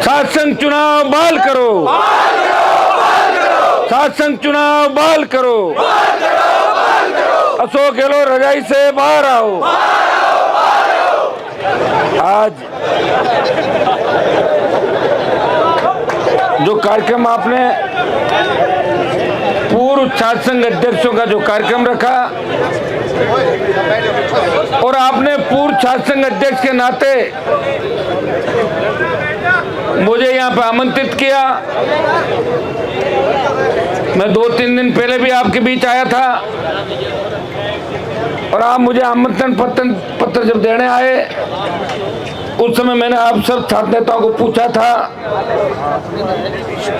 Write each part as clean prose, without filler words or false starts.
शासन चुनाव बहाल करो, शासन चुनाव बहाल करो, अशोक गहलोत रजाई से बाहर आओ। आज जो कार्यक्रम आपने पूर्व छात्र संघ अध्यक्षों का जो कार्यक्रम रखा और आपने पूर्व छात्र संघ अध्यक्ष के नाते मुझे यहाँ पर आमंत्रित किया। मैं 2-3 दिन पहले भी आपके बीच आया था और आप मुझे आमंत्रण पत्र जब देने आए उस समय मैंने आप सब छात्र नेताओं को पूछा था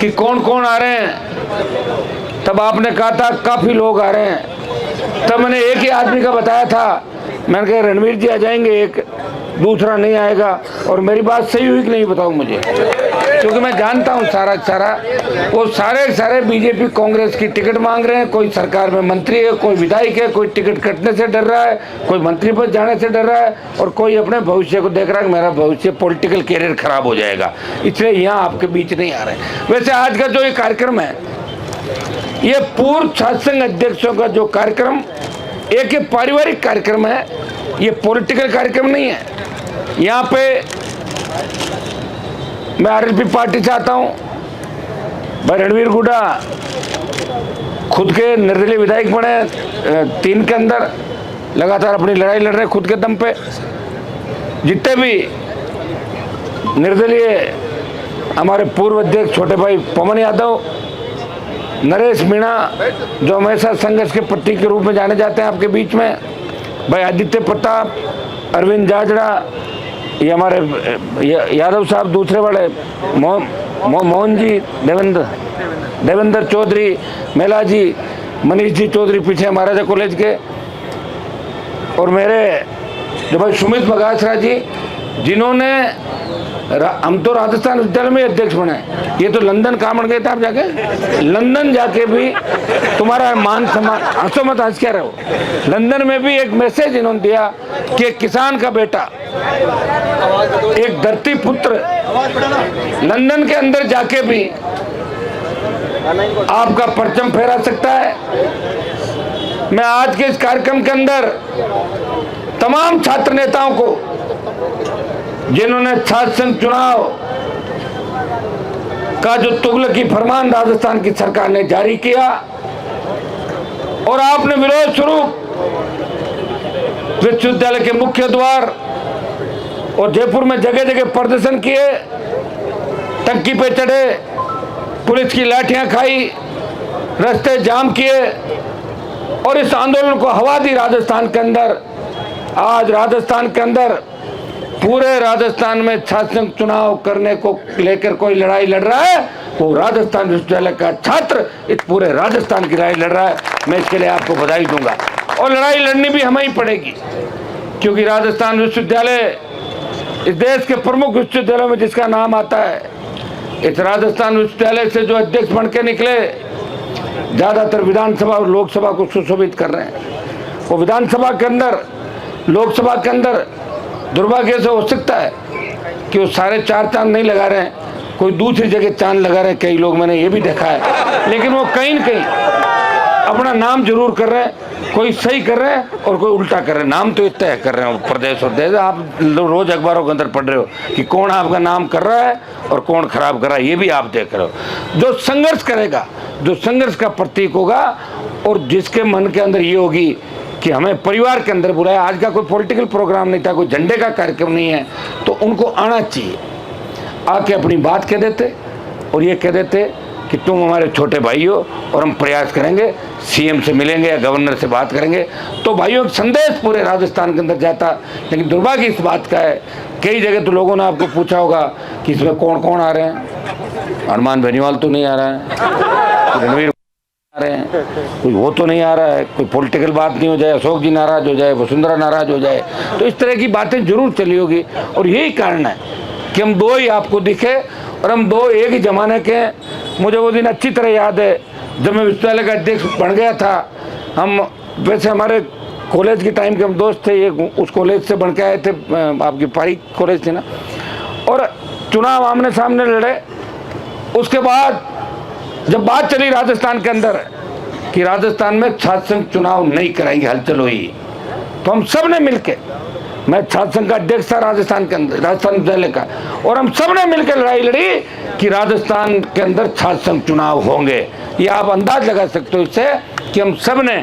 कि कौन कौन आ रहे हैं। तब आपने कहा था काफी लोग आ रहे हैं। तब मैंने एक ही आदमी का बताया था, मैंने कहा रणवीर जी आ जाएंगे, एक दूसरा नहीं आएगा। और मेरी बात सही हुई कि नहीं बताओ मुझे, क्योंकि मैं जानता हूँ सारा वो सारे बीजेपी कांग्रेस की टिकट मांग रहे हैं। कोई सरकार में मंत्री है, कोई विधायक है, कोई टिकट कटने से डर रहा है, कोई मंत्री पद जाने से डर रहा है और कोई अपने भविष्य को देख रहा है कि मेरा भविष्य पॉलिटिकल कैरियर खराब हो जाएगा, इसलिए यहाँ आपके बीच नहीं आ रहे। वैसे आज का जो ये कार्यक्रम है, ये पूर्व छात्र संघ अध्यक्षों का जो कार्यक्रम एक पारिवारिक कार्यक्रम है, ये पॉलिटिकल कार्यक्रम नहीं है। यहाँ पे मैं आरएलपी पार्टी से आता हूँ। भाई रणवीर गुड्डा खुद के निर्दलीय विधायक बने 3 के अंदर, लगातार अपनी लड़ाई लड़ रहे खुद के दम पे। जितने भी निर्दलीय हमारे पूर्व अध्यक्ष छोटे भाई पवन यादव, नरेश मीणा जो हमेशा संघर्ष के प्रतीक के रूप में जाने जाते हैं आपके बीच में, भाई आदित्य प्रताप, अरविंद जाजड़ा, ये हमारे यादव साहब दूसरे वाले, मोहन जी, देवेंद्र चौधरी, मेला जी, मनीष जी चौधरी पीछे महाराजा कॉलेज के, और मेरे जो भाई सुमित बगासरा जी, जिन्होंने हम तो राजस्थान विश्वविद्यालय में अध्यक्ष बने, ये तो लंदन कहाँ बन गए थे आप जाके, लंदन जाके भी तुम्हारा मान सम्मान, हंसो मत, हंस क्या रहो। लंदन में भी एक मैसेज इन्होंने दिया कि एक किसान का बेटा, एक धरती पुत्र लंदन के अंदर जाके भी आपका परचम फहरा सकता है। मैं आज के इस कार्यक्रम के अंदर तमाम छात्र नेताओं को जिन्होंने छात्र संघ चुनाव का जो तुगलकी फरमान राजस्थान की सरकार ने जारी किया और आपने विरोध स्वरूप विश्वविद्यालय के मुख्य द्वार और जयपुर में जगह जगह प्रदर्शन किए, टंकी पे चढ़े, पुलिस की लाठियां खाई, रास्ते जाम किए और इस आंदोलन को हवा दी राजस्थान के अंदर। आज राजस्थान के अंदर पूरे राजस्थान में छात्र संघ चुनाव करने को लेकर कोई लड़ाई लड़ रहा है, वो राजस्थान विश्वविद्यालय का छात्र इस पूरे राजस्थान की लड़ाई लड़ रहा है। मैं इसके लिए आपको बधाई दूंगा और लड़ाई लड़नी भी हमें ही पड़ेगी, क्योंकि राजस्थान विश्वविद्यालय इस देश के प्रमुख विश्वविद्यालयों में जिसका नाम आता है, इस राजस्थान विश्वविद्यालय से जो अध्यक्ष बन के निकले, ज्यादातर विधानसभा और लोकसभा को सुशोभित कर रहे हैं। वो विधानसभा के अंदर, लोकसभा के अंदर दुर्भाग्य से हो सकता है कि वो सारे 4 चांद नहीं लगा रहे हैं, कोई दूसरी जगह चांद लगा रहे हैं, कई लोग मैंने ये भी देखा है, लेकिन वो कहीं न कहीं अपना नाम जरूर कर रहे हैं। कोई सही कर रहे हैं और कोई उल्टा कर रहे हैं, नाम तो इतना कर रहे हैं प्रदेश और देश। आप रोज अखबारों के अंदर पढ़ रहे हो कि कौन आपका नाम कर रहा है और कौन खराब कर रहा है, ये भी आप देख रहे हो। जो संघर्ष करेगा, जो संघर्ष का प्रतीक होगा और जिसके मन के अंदर ये होगी कि हमें परिवार के अंदर बुलाया, आज का कोई पॉलिटिकल प्रोग्राम नहीं था, कोई झंडे का कार्यक्रम नहीं है, तो उनको आना चाहिए, आके अपनी बात कह देते और ये कह देते कि तुम हमारे छोटे भाई हो और हम प्रयास करेंगे, सीएम से मिलेंगे या गवर्नर से बात करेंगे। तो भाइयों, संदेश पूरे राजस्थान के अंदर जाता। लेकिन दुर्भाग्य इस बात का है, कई जगह तो लोगों ने आपको पूछा होगा कि इसमें कौन कौन आ रहे हैं। हनुमान बेनीवाल तो नहीं आ रहा है, रणवीर आ रहे हैं, कोई वो तो नहीं आ रहा है, कोई पॉलिटिकल बात नहीं हो जाए, अशोक जी नाराज हो जाए, वसुंधरा नाराज हो जाए, तो इस तरह की बातें जरूर चली होगी। और यही कारण है कि हम 2 ही आपको दिखे और हम 2 एक ही जमाने के हैं। मुझे वो दिन अच्छी तरह याद है जब मैं विश्वविद्यालय का अध्यक्ष बन गया था। हम वैसे हमारे कॉलेज के टाइम के हम दोस्त थे, ये उस कॉलेज से बन के आए थे, आपकी पारी कॉलेज थी ना, और चुनाव आमने सामने लड़े। उसके बाद जब बात चली राजस्थान के अंदर कि राजस्थान में छात्र संघ चुनाव नहीं कराएंगे, हलचल हुई, तो हम सब ने मिलकर, मैं छात्र संघ का अध्यक्ष था राजस्थान के अंदर, राजस्थान विद्यालय का, और हम सब ने मिलकर लड़ाई लड़ी कि राजस्थान के अंदर छात्र संघ चुनाव होंगे। ये आप अंदाज लगा सकते हो इससे कि हम सब ने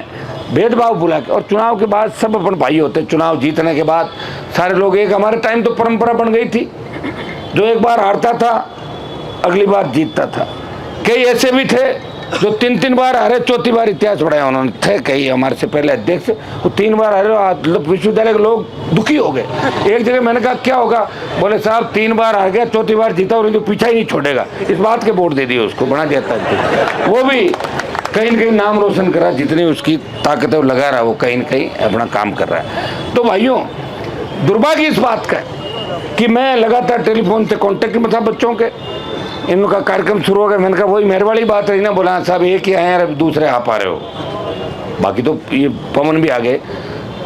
भेदभाव भुला के, और चुनाव के बाद सब अपन भाई होते, चुनाव जीतने के बाद सारे लोग एक, हमारे टाइम तो परंपरा बन गई थी, जो एक बार हारता था अगली बार जीतता था। कई ऐसे भी थे जो 3 बार हारे, चौथी बार इतिहास बढ़ाया उन्होंने, थे कई हमारे से पहले अध्यक्ष, वो 3 बार हारे, विश्वविद्यालय के लोग दुखी हो गए। एक जगह मैंने कहा क्या होगा, बोले साहब 3 बार हार गया, चौथी बार जीता और जो पीछा ही नहीं छोड़ेगा, इस बात के वोट दे दिए उसको, बना दिया था। वो भी कहीं न कहीं नाम रोशन करा, जितनी उसकी ताकत है वो लगा रहा, वो कहीं न कहीं अपना काम कर रहा है। तो भाइयों, दुर्भाग्य इस बात का कि मैं लगातार टेलीफोन से कांटेक्ट में था बच्चों के, इनका कार्यक्रम शुरू हो गया, मैंने कहा वही मेरे वाली बात रही ना, बोला साहब एक ही आए हैं, दूसरे आप आ रहे हो, बाकी तो ये पवन भी आ गए,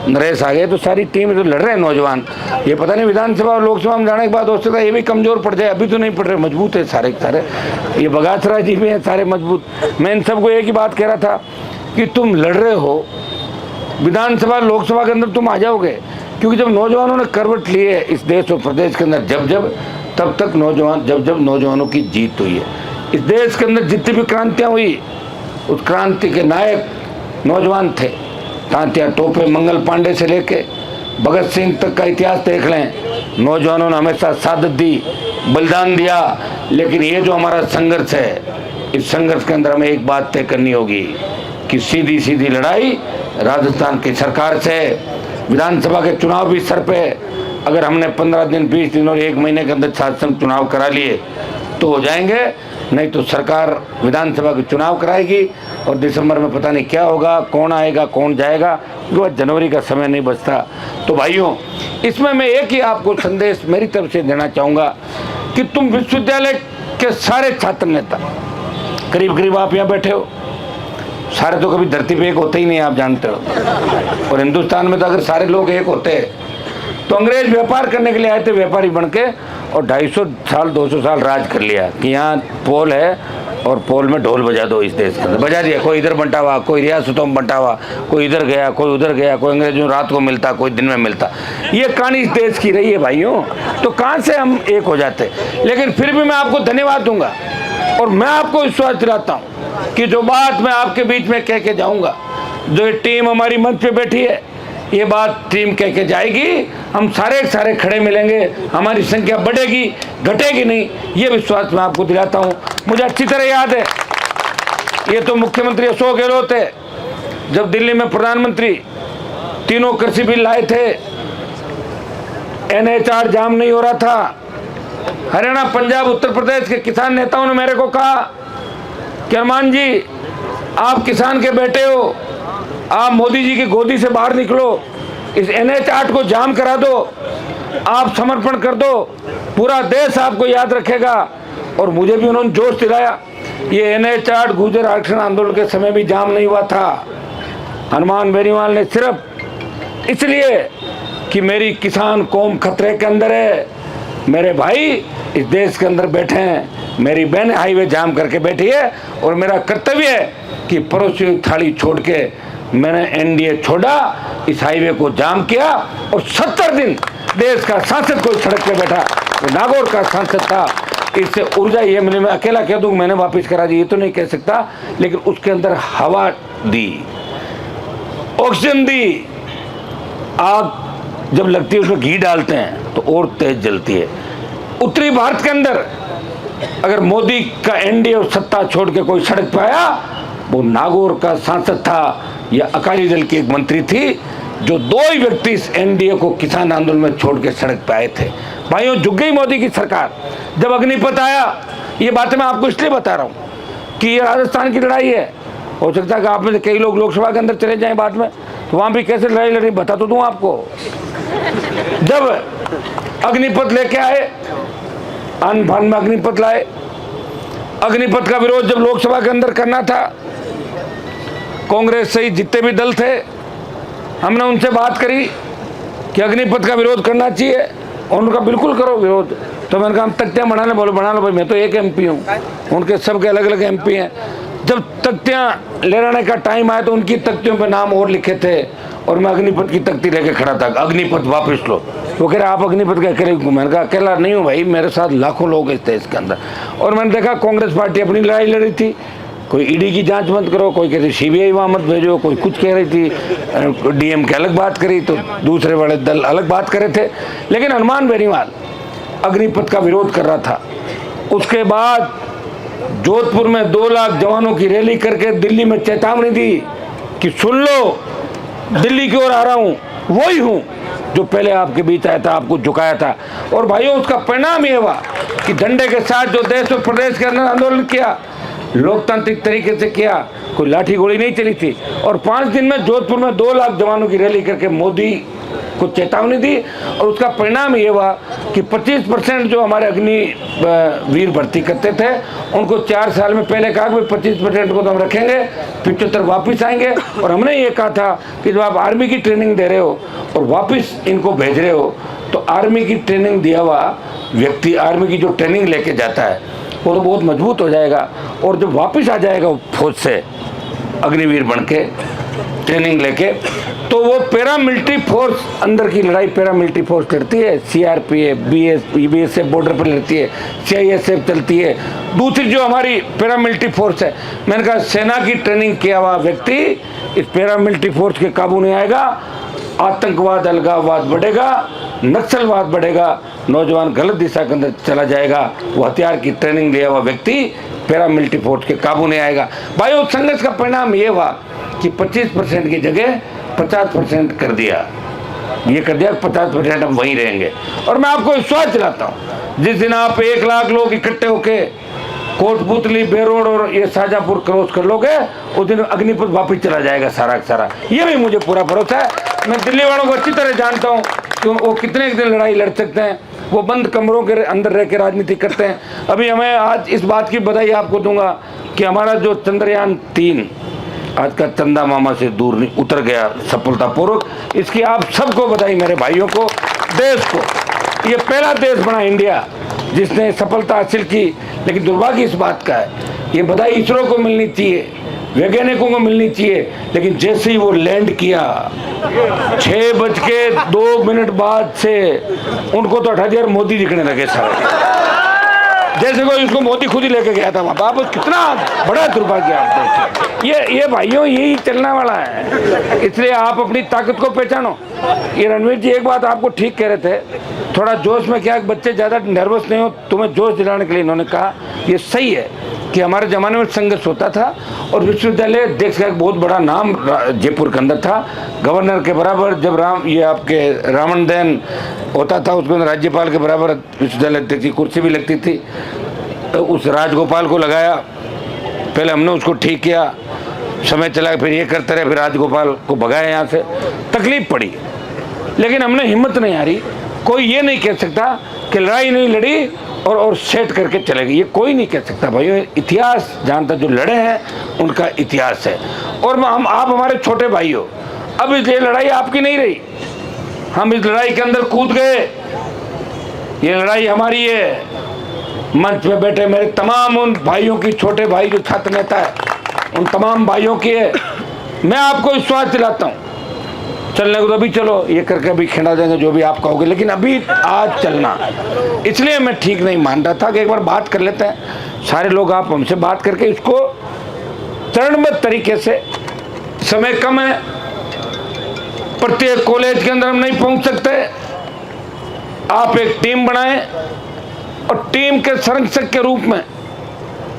नरेश आ गए, तो सारी टीम तो लड़ रहे हैं नौजवान। ये पता नहीं विधानसभा और लोकसभा में जाने के बाद हो सकता है ये भी कमजोर पड़ जाए, अभी तो नहीं पड़ रहे, मजबूत है सारे सारे, ये बगासरा जी भी हैं सारे मजबूत। मैं इन सबको एक ही बात कह रहा था कि तुम लड़ रहे हो, विधानसभा लोकसभा के अंदर तुम आ जाओगे, क्योंकि जब नौजवानों ने करवट ली है इस देश और प्रदेश के अंदर, जब तब तक नौजवान, जब नौजवानों की जीत हुई है इस देश के अंदर, जितनी भी क्रांतियाँ हुई उस क्रांति के नायक नौजवान थे। तांत्या टोपे, मंगल पांडे से लेके भगत सिंह तक का इतिहास देख लें, नौजवानों ने हमेशा सादत दी, बलिदान दिया। लेकिन ये जो हमारा संघर्ष है, इस संघर्ष के अंदर हमें एक बात तय करनी होगी कि सीधी सीधी लड़ाई राजस्थान की सरकार से, विधानसभा के चुनाव भी सर पे, अगर हमने 15 दिन, 20 दिन और 1 महीने के अंदर छात्र संघ चुनाव करा लिए तो हो जाएंगे, नहीं तो सरकार विधानसभा के चुनाव कराएगी और दिसंबर में पता नहीं क्या होगा, कौन आएगा कौन जाएगा, वो जनवरी का समय नहीं बचता। तो भाइयों, इसमें मैं एक ही आपको संदेश मेरी तरफ से देना चाहूँगा कि तुम विश्वविद्यालय के सारे छात्र नेता, करीब करीब आप यहाँ बैठे हो, सारे तो कभी धरती पे एक होते ही नहीं, आप जानते हो, और हिंदुस्तान में तो अगर सारे लोग एक होते तो अंग्रेज व्यापार करने के लिए आए थे, व्यापारी बन के, और 250 साल 200 साल राज कर लिया कि यहाँ पोल है और पोल में ढोल बजा दो, इस देश के अंदर बजा दिया, कोई इधर बंटा हुआ, कोई रियासतों में बंटा हुआ, कोई इधर गया, कोई उधर गया, कोई अंग्रेजों रात को मिलता, कोई दिन में मिलता। ये कहानी इस देश की रही है भाइयों, तो कहाँ से हम एक हो जाते। लेकिन फिर भी मैं आपको धन्यवाद दूंगा और मैं आपको विश्वास दिलाता हूँ कि जो बात मैं आपके बीच में कह के जाऊँगा, जो टीम हमारी मंच पे बैठी है, ये बात टीम कह के जाएगी, हम सारे खड़े मिलेंगे, हमारी संख्या बढ़ेगी, घटेगी नहीं, ये विश्वास मैं आपको दिलाता हूँ। मुझे अच्छी तरह याद है, ये तो मुख्यमंत्री अशोक गहलोत है, जब दिल्ली में प्रधानमंत्री तीनों कृषि बिल लाए थे, NH-8 जाम नहीं हो रहा था, हरियाणा, पंजाब, उत्तर प्रदेश के किसान नेताओं ने मेरे को कहा कि अरमान जी, आप किसान के बेटे हो, आप मोदी जी की गोदी से बाहर निकलो, इस NH-8 को जाम करा दो, आप समर्पण कर दो, पूरा देश आपको याद रखेगा। और मुझे भी उन्होंने जोश दिलाया। ये NH-8 गुर्जर आरक्षण आंदोलन के समय भी जाम नहीं हुआ था, हनुमान बेनीवाल ने सिर्फ इसलिए कि मेरी किसान कौम खतरे के अंदर है, मेरे भाई इस देश के अंदर बैठे हैं, मेरी बहन हाईवे जाम करके बैठी है, और मेरा कर्तव्य है कि पड़ोसी थाली छोड़ के मैंने NDA छोड़ा, इस हाईवे को जाम किया, और 70 दिन देश का सांसद कोई सड़क पे बैठा, वो नागौर का सांसद था। इससे ऊर्जा ये मिली, मैं अकेला कह दूं मैंने वापस करा दी, ये तो नहीं कह सकता, लेकिन उसके अंदर हवा दी, ऑक्सीजन दी। आग जब लगती है उसमें घी डालते हैं तो और तेज जलती है। उत्तरी भारत के अंदर अगर मोदी का NDA और सत्ता छोड़ के कोई सड़क पे आया, वो नागौर का सांसद था या अकाली दल की एक मंत्री थी, जो 2 ही व्यक्ति इस NDA को किसान आंदोलन में छोड़ के सड़क पे आए थे। भाइयों, झुक गई मोदी की सरकार जब अग्निपथ आया। ये बातें मैं आपको इसलिए बता रहा हूँ कि ये राजस्थान की लड़ाई है। हो सकता है कि आप में से कई लोग लोकसभा के अंदर चले जाएं बाद में, तो वहाँ भी कैसे लड़ाई लड़ी बता तो दूँ आपको। जब अग्निपथ लेके आए, आन फान में अग्निपथ लाए, अग्निपथ का विरोध जब लोकसभा के अंदर करना था, कांग्रेस सहित जितने भी दल थे, हमने उनसे बात करी कि अग्निपथ का विरोध करना चाहिए, और उनका बिल्कुल करो विरोध। तो मैंने कहा हम तख्तियाँ बनाने, बोले बना लो भाई, मैं तो एक MP हूँ, उनके सबके अलग अलग MP हैं। जब तख्तियाँ लेने का टाइम आया तो उनकी तख्तियों पे नाम और लिखे थे और मैं अग्निपथ की तख्ती लेके खड़ा था, अग्निपथ वापस लो। वो कह रहे आप अग्निपथ के अकेले घूमे। मैंने कहा अकेला नहीं हूँ भाई, मेरे साथ लाखों लोग थे इसके अंदर। और मैंने देखा कांग्रेस पार्टी अपनी लड़ाई लड़ी थी, कोई ईडी की जांच मत करो, कोई कहती CBI वहाँ मत भेजो, कोई कुछ कह रही थी, DM के अलग बात करी, तो दूसरे बड़े दल अलग बात कर रहे थे। लेकिन हनुमान बेनीवाल अग्निपथ का विरोध कर रहा था। उसके बाद जोधपुर में 2 लाख जवानों की रैली करके दिल्ली में चेतावनी दी कि सुन लो, दिल्ली की ओर आ रहा हूँ, वही हूँ जो पहले आपके बीच आया था, आपको झुकाया था। और भाइयों, उसका परिणाम ये हुआ कि डंडे के साथ जो देश और प्रदेश के अंदर आंदोलन किया, लोकतांत्रिक तरीके से किया, कोई लाठी गोली नहीं चली थी। और 5 दिन में जोधपुर में 2 लाख जवानों की रैली करके मोदी को चेतावनी दी। और उसका परिणाम ये हुआ कि 25% जो हमारे अग्निवीर भर्ती करते थे उनको 4 साल में, पहले कहा कि 25% को तो हम रखेंगे, 75 वापस आएंगे। और हमने ये कहा था कि जब आप आर्मी की ट्रेनिंग दे रहे हो और वापस इनको भेज रहे हो, तो आर्मी की ट्रेनिंग दिया हुआ व्यक्ति, आर्मी की जो ट्रेनिंग लेके जाता है वो तो बहुत मजबूत हो जाएगा। और जब वापस आ जाएगा वो फौज से अग्निवीर बन के ट्रेनिंग लेके, तो वो पैरामिलिट्री फोर्स, अंदर की लड़ाई पैरामिलिट्री फोर्स लड़ती है, CRPF, BSF बॉर्डर पर लड़ती है, CISF चलती है, दूसरी जो हमारी पैरामिलिट्री फोर्स है। मैंने कहा सेना की ट्रेनिंग किया हुआ व्यक्ति इस पैरामिलिट्री फोर्स के काबू नहीं आएगा, आतंकवाद, अलगाववाद बढ़ेगा, नक्सलवाद बढ़ेगा, नौजवान गलत दिशा के अंदर चला जाएगा। वो हथियार की ट्रेनिंग लिया हुआ व्यक्ति पैरामिलिट्री फोर्स के काबू नहीं आएगा। भाई, उस संघर्ष का परिणाम ये हुआ कि 25% की जगह 50% कर दिया, ये कर दिया 50% हम वहीं रहेंगे। और मैं आपको विश्वास दिलाता हूँ, जिस दिन आप 1 लाख लोग इकट्ठे होके कोटपुतली, बेरोड और ये शाहजहांपुर क्रॉस कर लोगे, उस दिन अग्निपथ वापस चला जाएगा सारा का सारा। ये भी मुझे पूरा भरोसा है। मैं दिल्ली वालों को अच्छी तरह जानता हूँ कि वो कितने दिन लड़ाई लड़ सकते हैं। वो बंद कमरों के अंदर रह के राजनीति करते हैं। अभी हमें आज इस बात की बधाई आपको दूंगा कि हमारा जो चंद्रयान 3 आज का चंदा मामा से दूर नहीं उतर गया सफलतापूर्वक। इसकी आप सबको बधाई, मेरे भाइयों को, देश को। ये पहला देश बना इंडिया जिसने सफलता हासिल की। लेकिन दुर्भाग्य इस बात का है, ये बधाई इसरो को मिलनी चाहिए, वैज्ञानिकों को मिलनी चाहिए। लेकिन जैसे ही वो लैंड किया 6:02 बाद से उनको तो 8,000 मोदी दिखने लगे सारे, जैसे कोई उसको मोदी खुद ही लेके गया था वहाँ वापस। कितना बड़ा दुर्भाग्य आप देखिए। ये भाइयों, यही चलने वाला है। इसलिए आप अपनी ताकत को पहचानो। ये रणवीर जी एक बात आपको ठीक कह रहे थे, थोड़ा जोश में क्या, बच्चे ज़्यादा नर्वस नहीं हो, तुम्हें जोश दिलाने के लिए इन्होंने कहा। ये सही है कि हमारे ज़माने में संघर्ष होता था और विश्वविद्यालय देश का एक बहुत बड़ा नाम जयपुर के अंदर था, गवर्नर के बराबर। जब आपके रावण दहन होता था उसके अंदर राज्यपाल के बराबर विश्वविद्यालय अध्यक्ष की कुर्सी भी लगती थी। तो उस राजगोपाल को लगाया, पहले हमने उसको ठीक किया, समय चला, फिर ये करते रहे, फिर राजगोपाल को भगाया यहाँ से, तकलीफ पड़ी। लेकिन हमने हिम्मत नहीं हारी। कोई ये नहीं कह सकता कि लड़ाई नहीं लड़ी और सेट करके चले गए, ये कोई नहीं कह सकता भाइयों। इतिहास जानता, जो लड़े हैं उनका इतिहास है। और आप हमारे छोटे भाई हो। अब ये लड़ाई आपकी नहीं रही, हम इस लड़ाई के अंदर कूद गए, ये लड़ाई हमारी है। मंच पे बैठे मेरे तमाम उन भाइयों की, छोटे भाई जो छात्र नेता है, उन तमाम भाइयों की है। मैं आपको विश्वास दिलाता हूँ, चलने को तो अभी चलो, ये करके अभी खिला देंगे जो भी आप कहोगे, लेकिन अभी आज चलना। इसलिए मैं ठीक नहीं मान रहा था कि एक बार बात कर लेते हैं सारे लोग, आप हमसे बात करके इसको चरणबद्ध तरीके से। समय कम है, प्रत्येक कॉलेज के अंदर हम नहीं पहुंच सकते। आप एक टीम बनाएं और टीम के संरक्षक के रूप में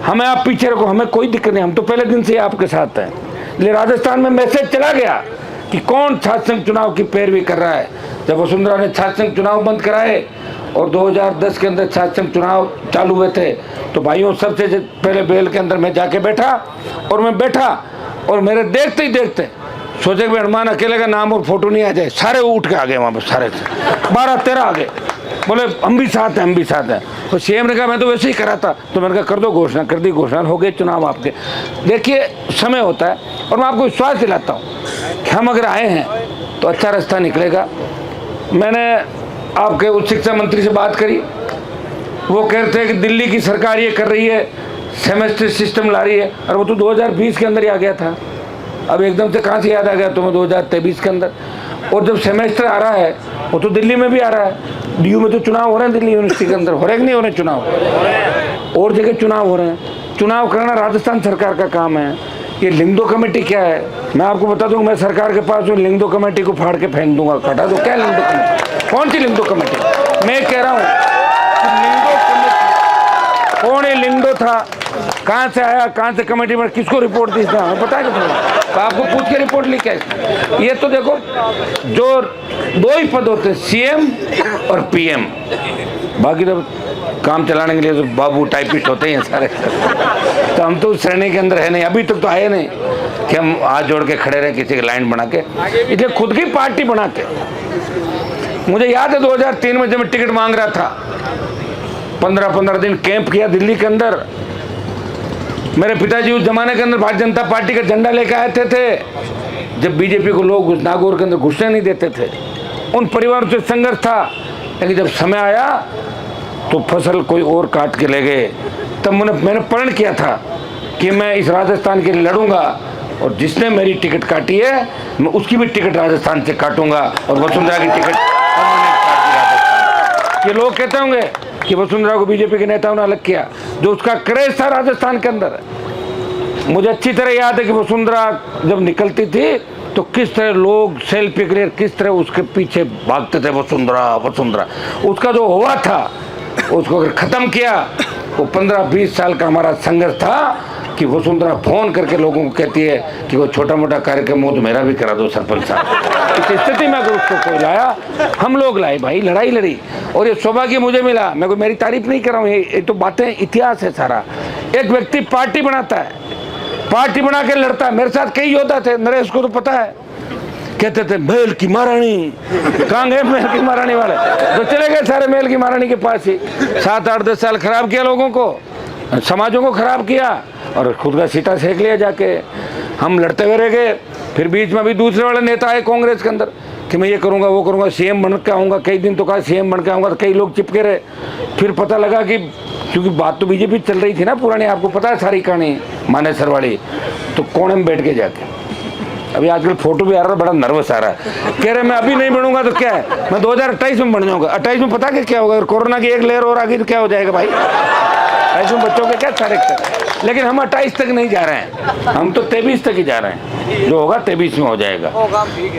हमें आप पीछे रखो, हमें कोई दिक्कत नहीं, हम तो पहले दिन से आपके साथ हैं। इसलिए राजस्थान में मैसेज चला गया कि कौन छात्र संघ चुनाव की पैरवी कर रहा है। जब वसुंधरा ने छात्र संघ चुनाव बंद कराए और 2010 के अंदर छात्र संघ चुनाव चालू हुए थे, तो भाइयों सबसे पहले बेल के अंदर मैं जाके बैठा और मेरे देखते ही देखते सोचे कि हनुमान अकेले का नाम और फोटो नहीं आ जाए, सारे उठ के आ गए वहाँ पर, सारे 12-13 आ गए, बोले हम भी साथ हैं, हम भी साथ हैं। तो CM ने कहा मैं तो वैसे ही करा था, तो मैंने कहा कर दो घोषणा, कर दी घोषणा, हो गए चुनाव आपके। देखिए समय होता है और मैं आपको विश्वास दिलाता हूँ कि हम अगर आए हैं तो अच्छा रास्ता निकलेगा। मैंने आपके उच्च शिक्षा मंत्री से बात करी, वो कहते हैं कि दिल्ली की सरकार ये कर रही है, सेमेस्टर सिस्टम ला रही है। और वो तो 2020 के अंदर ही आ गया था, अब एकदम से कहाँ से याद आ गया तुम्हें 2023 के अंदर। और जब सेमेस्टर आ रहा है वो तो दिल्ली में भी आ रहा है, डीयू में तो चुनाव हो रहे हैं, दिल्ली यूनिवर्सिटी के अंदर हो रहे कि नहीं हो रहे चुनाव, और जगह चुनाव हो रहे हैं। चुनाव करना राजस्थान सरकार का काम है। ये लिंगदो कमेटी क्या है, मैं आपको बता दूं, मैं सरकार के पास हूँ, लिंगदो कमेटी को फाड़ के फेंक दूंगा, हटा दो। क्या लिंगदो कमेटी, कौन सी लिंगदो कमेटी? मैं कह रहा हूँ लिंगदो कमेटी कौन है? लिंगदो था, कहाँ से आया, कहाँ से कमेटी में, किसको रिपोर्ट दी था, हमें पता है कि तो आपको पूछ के रिपोर्ट लिखा है। ये तो देखो, जो दो ही पद होते हैं, सीएम और पीएम, बाकी तो काम चलाने के लिए तो बाबू टाइपिस्ट होते हैं सारे। तो हम तो उस श्रेणी के अंदर है नहीं, अभी तक तो आए नहीं कि हम हाथ जोड़ के खड़े रहे किसी की लाइन बना के, इसलिए खुद की पार्टी बना के। मुझे याद है 2003 में जब मैं टिकट मांग रहा था, 15-15 दिन कैंप किया दिल्ली के अंदर। मेरे पिताजी उस जमाने के अंदर भारतीय जनता पार्टी का झंडा लेकर आए थे, जब बीजेपी को लोग नागौर के अंदर घुसने नहीं देते थे। उन परिवारों से संघर्ष था, लेकिन जब समय आया तो फसल कोई और काट के ले गए। तब मैंने प्रण किया था कि मैं इस राजस्थान के लिए लड़ूंगा, और जिसने मेरी टिकट काटी है मैं उसकी भी टिकट राजस्थान से काटूंगा, और वसुंधरा की टिकट राजस्थान। ये लोग कहते होंगे कि वसुंधरा को बीजेपी के नेताओं ने अलग किया, जो उसका क्रेज था राजस्थान के अंदर। मुझे अच्छी तरह याद है कि वसुंधरा जब निकलती थी तो किस तरह लोग सेल्फी के लिए किस तरह उसके पीछे भागते थे, वसुंधरा वसुंधरा। उसका जो हुआ था उसको अगर खत्म किया, वो 15-20 साल का हमारा संघर्ष था कि वसुंधरा फोन करके लोगों को कहती है कि वो छोटा मोटा कार्यक्रम हो तो मेरा भी करा दो सरपंच साहब। इस स्थिति में अगर उसको कोई लाया, हम लोग लाए भाई, लड़ाई लड़ी, और ये सौभाग्य मुझे मिला। मैं कोई मेरी तारीफ नहीं कर रहा हूँ, ये तो बातें इतिहास है सारा। एक व्यक्ति पार्टी बनाता है, पार्टी बना के लड़ता है। मेरे साथ कई योद्धा थे, नरेश को तो पता है, कहते थे मेल की महारानी, कहाँ गए मेल की महारानी वाले, तो चले गए सारे मेल की महारानी के पास ही। 7-8-10 साल खराब किया लोगों को, समाजों को खराब किया, और खुद का सीटा सेक लिया जाके। हम लड़ते हुए रह गए। फिर बीच में भी दूसरे वाले नेता आए कांग्रेस के अंदर कि मैं ये करूँगा वो करूँगा, सीएम बन के आऊँगा। कई दिन तो कहा सीएम बन के आऊँगा, तो कई लोग चिपके रहे। फिर पता लगा कि क्योंकि बात तो बीजेपी चल रही थी ना पुरानी, आपको पता है सारी कहानी मानेसर वाली, तो कोने में बैठ के जाके। अभी आजकल फोटो भी आ रहा है, बड़ा नर्वस आ रहा है, कह रहे मैं अभी नहीं बनूंगा तो क्या है, मैं 2028 में बन जाऊंगा। 28 में पता क्या होगा, अगर कोरोना की एक लहर और आ गई तो क्या हो जाएगा भाई। 28 में बच्चों के क्या सारे, लेकिन हम 28 तक नहीं जा रहे हैं, हम तो 23 तक ही जा रहे हैं। जो होगा 23 में हो जाएगा।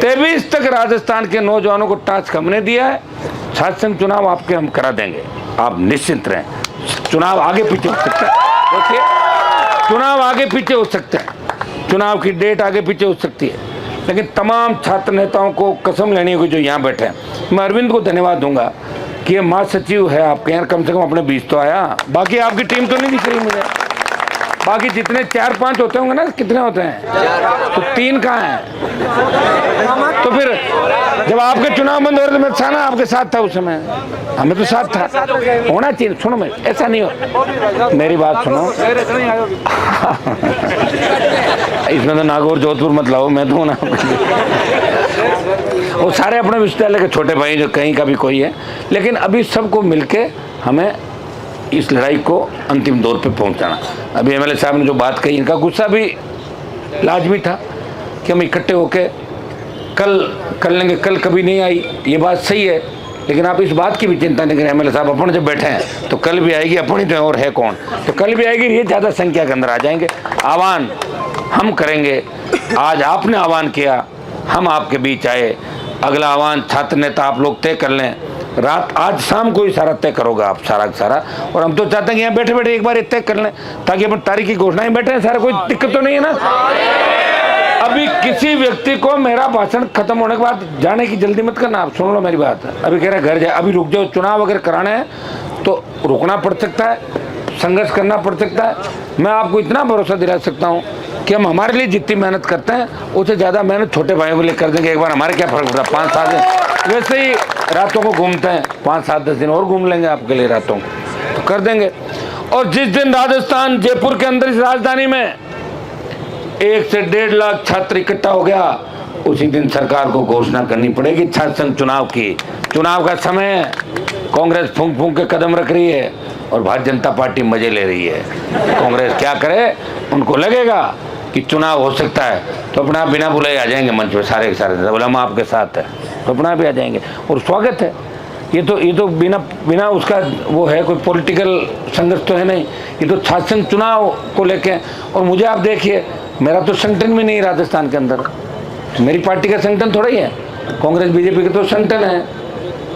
23 तक राजस्थान के नौजवानों को टास्क हमने दिया है। शासन चुनाव आपके हम करा देंगे, आप निश्चिंत रहें। चुनाव आगे पीछे हो सकता है, देखिए चुनाव आगे पीछे हो सकता है, चुनाव की डेट आगे पीछे हो सकती है, लेकिन तमाम छात्र नेताओं को कसम लेनी होगी जो यहाँ बैठे हैं। मैं अरविंद को धन्यवाद दूंगा कि ये महासचिव है आपके यहाँ, कम से कम अपने बीच तो आया। बाकी आपकी टीम तो नहीं दिख रही मुझे, बाकी जितने 4-5 होते होंगे ना, कितने होते हैं, तो 3 कहाँ हैं। तो फिर जब आपके चुनाव बंद हो रहे थे, मैं था ना आपके साथ था उस समय, हमें तो साथ था, होना चाहिए। सुनो, मैं ऐसा नहीं हो, मेरी बात सुनो। इसमें तो नागौर जोधपुर मत लाओ, मैं तो ना वो सारे अपने विश्वविद्यालय के छोटे भाई जो कहीं का भी कोई है, लेकिन अभी सबको मिलके हमें इस लड़ाई को अंतिम दौर पे पहुंचाना। अभी एमएलए साहब ने जो बात कही, इनका गुस्सा भी लाजमी था कि हम इकट्ठे होके कल कर लेंगे, कल कभी नहीं आई, ये बात सही है। लेकिन आप इस बात की भी चिंता नहीं करें, एमएलए साहब अपन जब बैठे हैं तो कल भी आएगी, अपन ही तो और है कौन, तो कल भी आएगी, ये ज़्यादा संख्या के अंदर आ जाएंगे। आह्वान हम करेंगे, आज आपने आह्वान किया, हम आपके बीच आए। अगला आह्वान छात्र नेता आप लोग तय कर लें, रात आज शाम को ही सारा तय करोगे आप, सारा सारा। और हम तो चाहते हैं कि यहाँ बैठे बैठे एक बार तय कर लें, ताकि अपन तारीख की घोषणा ही बैठे हैं, सारा कोई दिक्कत तो नहीं है ना। अभी किसी व्यक्ति को मेरा भाषण खत्म होने के बाद जाने की जल्दी मत करना, आप सुन लो मेरी बात। अभी कह रहे घर जाए, अभी रुक जाओ। चुनाव अगर कराने हैं तो रुकना पड़ सकता है, संघर्ष करना पड़ सकता है। मैं आपको इतना भरोसा दिला सकता हूँ कि हम हमारे लिए जितनी मेहनत करते हैं उससे ज़्यादा मेहनत छोटे भाइयों के लिए कर देंगे। एक बार हमारे क्या फर्क पड़ता है, 5-7 दिन वैसे ही रातों को घूमते हैं, 5-7-10 दिन और घूम लेंगे आपके लिए रातों तो कर देंगे। और जिस दिन राजस्थान जयपुर के अंदर इस राजधानी में 1 से 1.5 लाख छात्र इकट्ठा हो गया, उसी दिन सरकार को घोषणा करनी पड़ेगी छात्र संघ चुनाव की। चुनाव का समय है, कांग्रेस फूंक फूंक के कदम रख रही है, और भारतीय जनता पार्टी मजे ले रही है। कांग्रेस क्या करे, उनको लगेगा कि चुनाव हो सकता है तो अपना आप बिना बुलाए आ जाएंगे मंच पे सारे के सारे, बोला हम आपके साथ है तो अपना भी आ जाएंगे और स्वागत है। ये तो बिना उसका वो है, कोई पॉलिटिकल संघर्ष तो है नहीं, ये तो शासन चुनाव को लेके। और मुझे आप देखिए, मेरा तो संगठन भी नहीं राजस्थान के अंदर, मेरी पार्टी का संगठन थोड़ा ही है, कांग्रेस बीजेपी का तो संगठन है,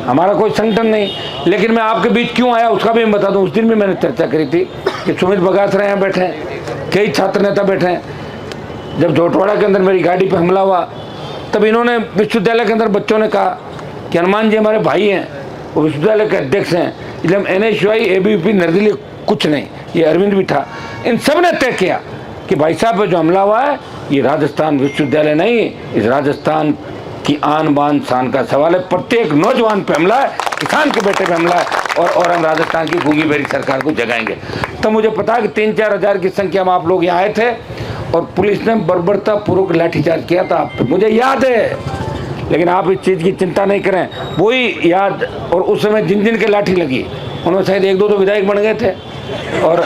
हमारा कोई संगठन नहीं। लेकिन मैं आपके बीच क्यों आया उसका भी मैं बता दूं। उस दिन भी मैंने चर्चा करी थी कि सुमित बगासरा यहाँ बैठे हैं, कई छात्र नेता बैठे हैं। जब जोटवाड़ा के अंदर मेरी गाड़ी पे हमला हुआ तब इन्होंने विश्वविद्यालय के अंदर बच्चों ने कहा कि हनुमान जी हमारे भाई हैं, वो विश्वविद्यालय के अध्यक्ष हैं, इसलिए हम NSY ABVP निर्दलीय कुछ नहीं, ये अरविंद भी था, इन सब ने तय किया कि भाई साहब पे जो हमला हुआ है ये राजस्थान विश्वविद्यालय नहीं, इस राजस्थान की आन बान शान का सवाल है। प्रत्येक नौजवान पे हमला है, किसान के बेटे पे हमला है और हम राजस्थान की गूंगी बेरी सरकार को जगाएंगे। तब मुझे पता है कि 3-4 हज़ार की संख्या में आप लोग यहाँ आए थे और पुलिस ने बर्बरतापूर्वक लाठीचार्ज किया था आप पे, मुझे याद है। लेकिन आप इस चीज़ की चिंता नहीं करें, वही याद। और उस समय जिन जिन के लाठी लगी उनमें शायद 1-2 तो विधायक बन गए थे और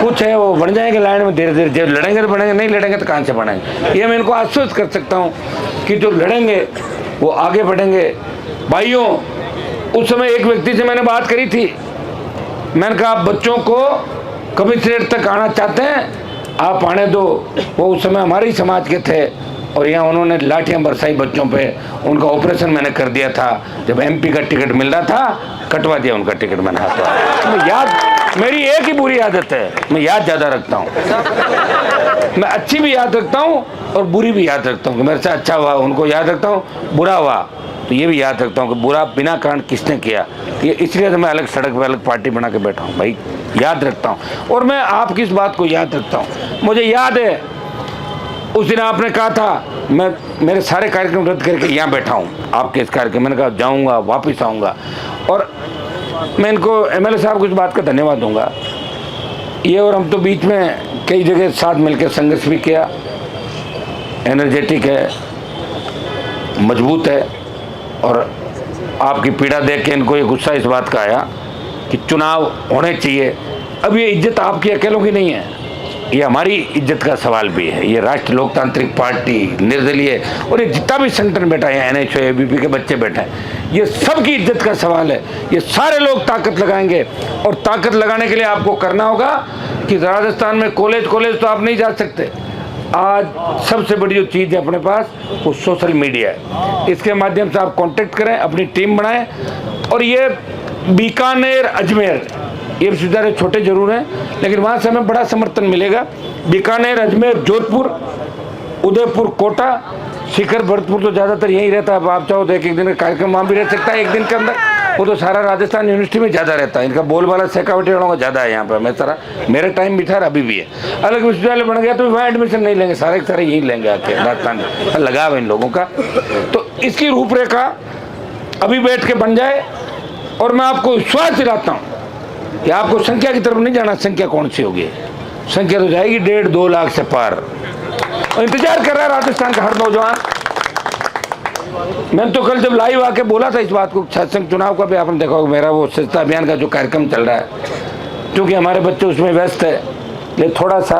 कुछ है वो बन जाएंगे लाइन में धीरे धीरे। जब लड़ेंगे तो बढ़ेंगे, नहीं लड़ेंगे तो कहाँ से बढ़ेंगे। ये मैं इनको आश्वस्त कर सकता हूँ कि जो लड़ेंगे वो आगे बढ़ेंगे। भाइयों, उस समय एक व्यक्ति से मैंने बात करी थी, मैंने कहा आप बच्चों को कमिश्नरेट तक आना चाहते हैं आप आने दो। वो उस समय हमारे ही समाज के थे और यहाँ उन्होंने लाठियाँ बरसाई बच्चों पे, उनका ऑपरेशन मैंने कर दिया था। जब MP का टिकट मिल रहा था कटवा दिया उनका टिकट मैंने हाथ। मैं याद, मेरी एक ही बुरी आदत है, मैं याद ज़्यादा रखता हूँ। मैं अच्छी भी याद रखता हूँ और बुरी भी याद रखता हूँ कि मेरे से अच्छा हुआ उनको याद रखता हूँ, बुरा हुआ तो ये भी याद रखता हूँ कि बुरा बिना कारण किसने किया। ये इसलिए तो मैं अलग सड़क पर अलग पार्टी बना के बैठा हूँ भाई, याद रखता हूँ। और मैं आपकी इस बात को याद रखता हूँ। मुझे याद है उस दिन आपने कहा था मैं मेरे सारे कार्यक्रम रद्द करके यहाँ बैठा हूँ आपके इस कार्यक्रम। मैंने कहा जाऊँगा, वापस आऊँगा। और मैं इनको MLA साहब को इस बात का धन्यवाद दूँगा। ये और हम तो बीच में कई जगह साथ मिलकर संघर्ष भी किया। एनर्जेटिक है, मजबूत है और आपकी पीड़ा देख के इनको ये गुस्सा इस बात का आया कि चुनाव होने चाहिए। अब ये इज्जत आपकी अकेलों की नहीं है, ये हमारी इज्जत का सवाल भी है। ये राष्ट्रीय लोकतांत्रिक पार्टी, निर्दलीय और ये जितना भी संगठन बैठा है, NSY ABVP के बच्चे बैठे हैं, ये सबकी इज्जत का सवाल है। ये सारे लोग ताकत लगाएंगे और ताकत लगाने के लिए आपको करना होगा कि राजस्थान में कॉलेज तो आप नहीं जा सकते। आज सबसे बड़ी जो चीज़ है अपने पास वो सोशल मीडिया है। इसके माध्यम से आप कांटेक्ट करें, अपनी टीम बनाएं। और ये बीकानेर, अजमेर, ये विश्वविद्यालय छोटे जरूर हैं लेकिन वहाँ से हमें बड़ा समर्थन मिलेगा। बीकानेर, अजमेर, जोधपुर, उदयपुर, कोटा, शिखर, भरतपुर तो ज़्यादातर यहीं रहता है। आप चाहो तो एक दिन का कार्यक्रम वहाँ भी रह सकता है एक दिन के अंदर। वो तो सारा राजस्थान यूनिवर्सिटी में ज़्यादा रहता है, इनका बोलबाला शेखावटी वालों का ज़्यादा है यहाँ पर। मैं सारा, मेरे टाइम भी था अभी भी है। अलग विश्वविद्यालय बन गया तो वहाँ एडमिशन नहीं लेंगे, सारे के सारे यहीं लेंगे आके राजस्थान में। लगाव इन लोगों का। तो इसकी रूपरेखा अभी बैठ के बन जाए और मैं आपको विश्वास दिलाता हूँ कि आपको संख्या की तरफ नहीं जाना। संख्या कौन सी होगी, संख्या तो जाएगी 1.5-2 लाख से पार। और इंतजार कर रहा है राजस्थान का हर नौजवान। मैंने तो कल जब लाइव आके बोला था इस बात को, शासन चुनाव का भी आपने देखा होगा, मेरा वो स्वच्छता अभियान का जो कार्यक्रम चल रहा है, क्योंकि हमारे बच्चे उसमें व्यस्त है, लेकिन थोड़ा सा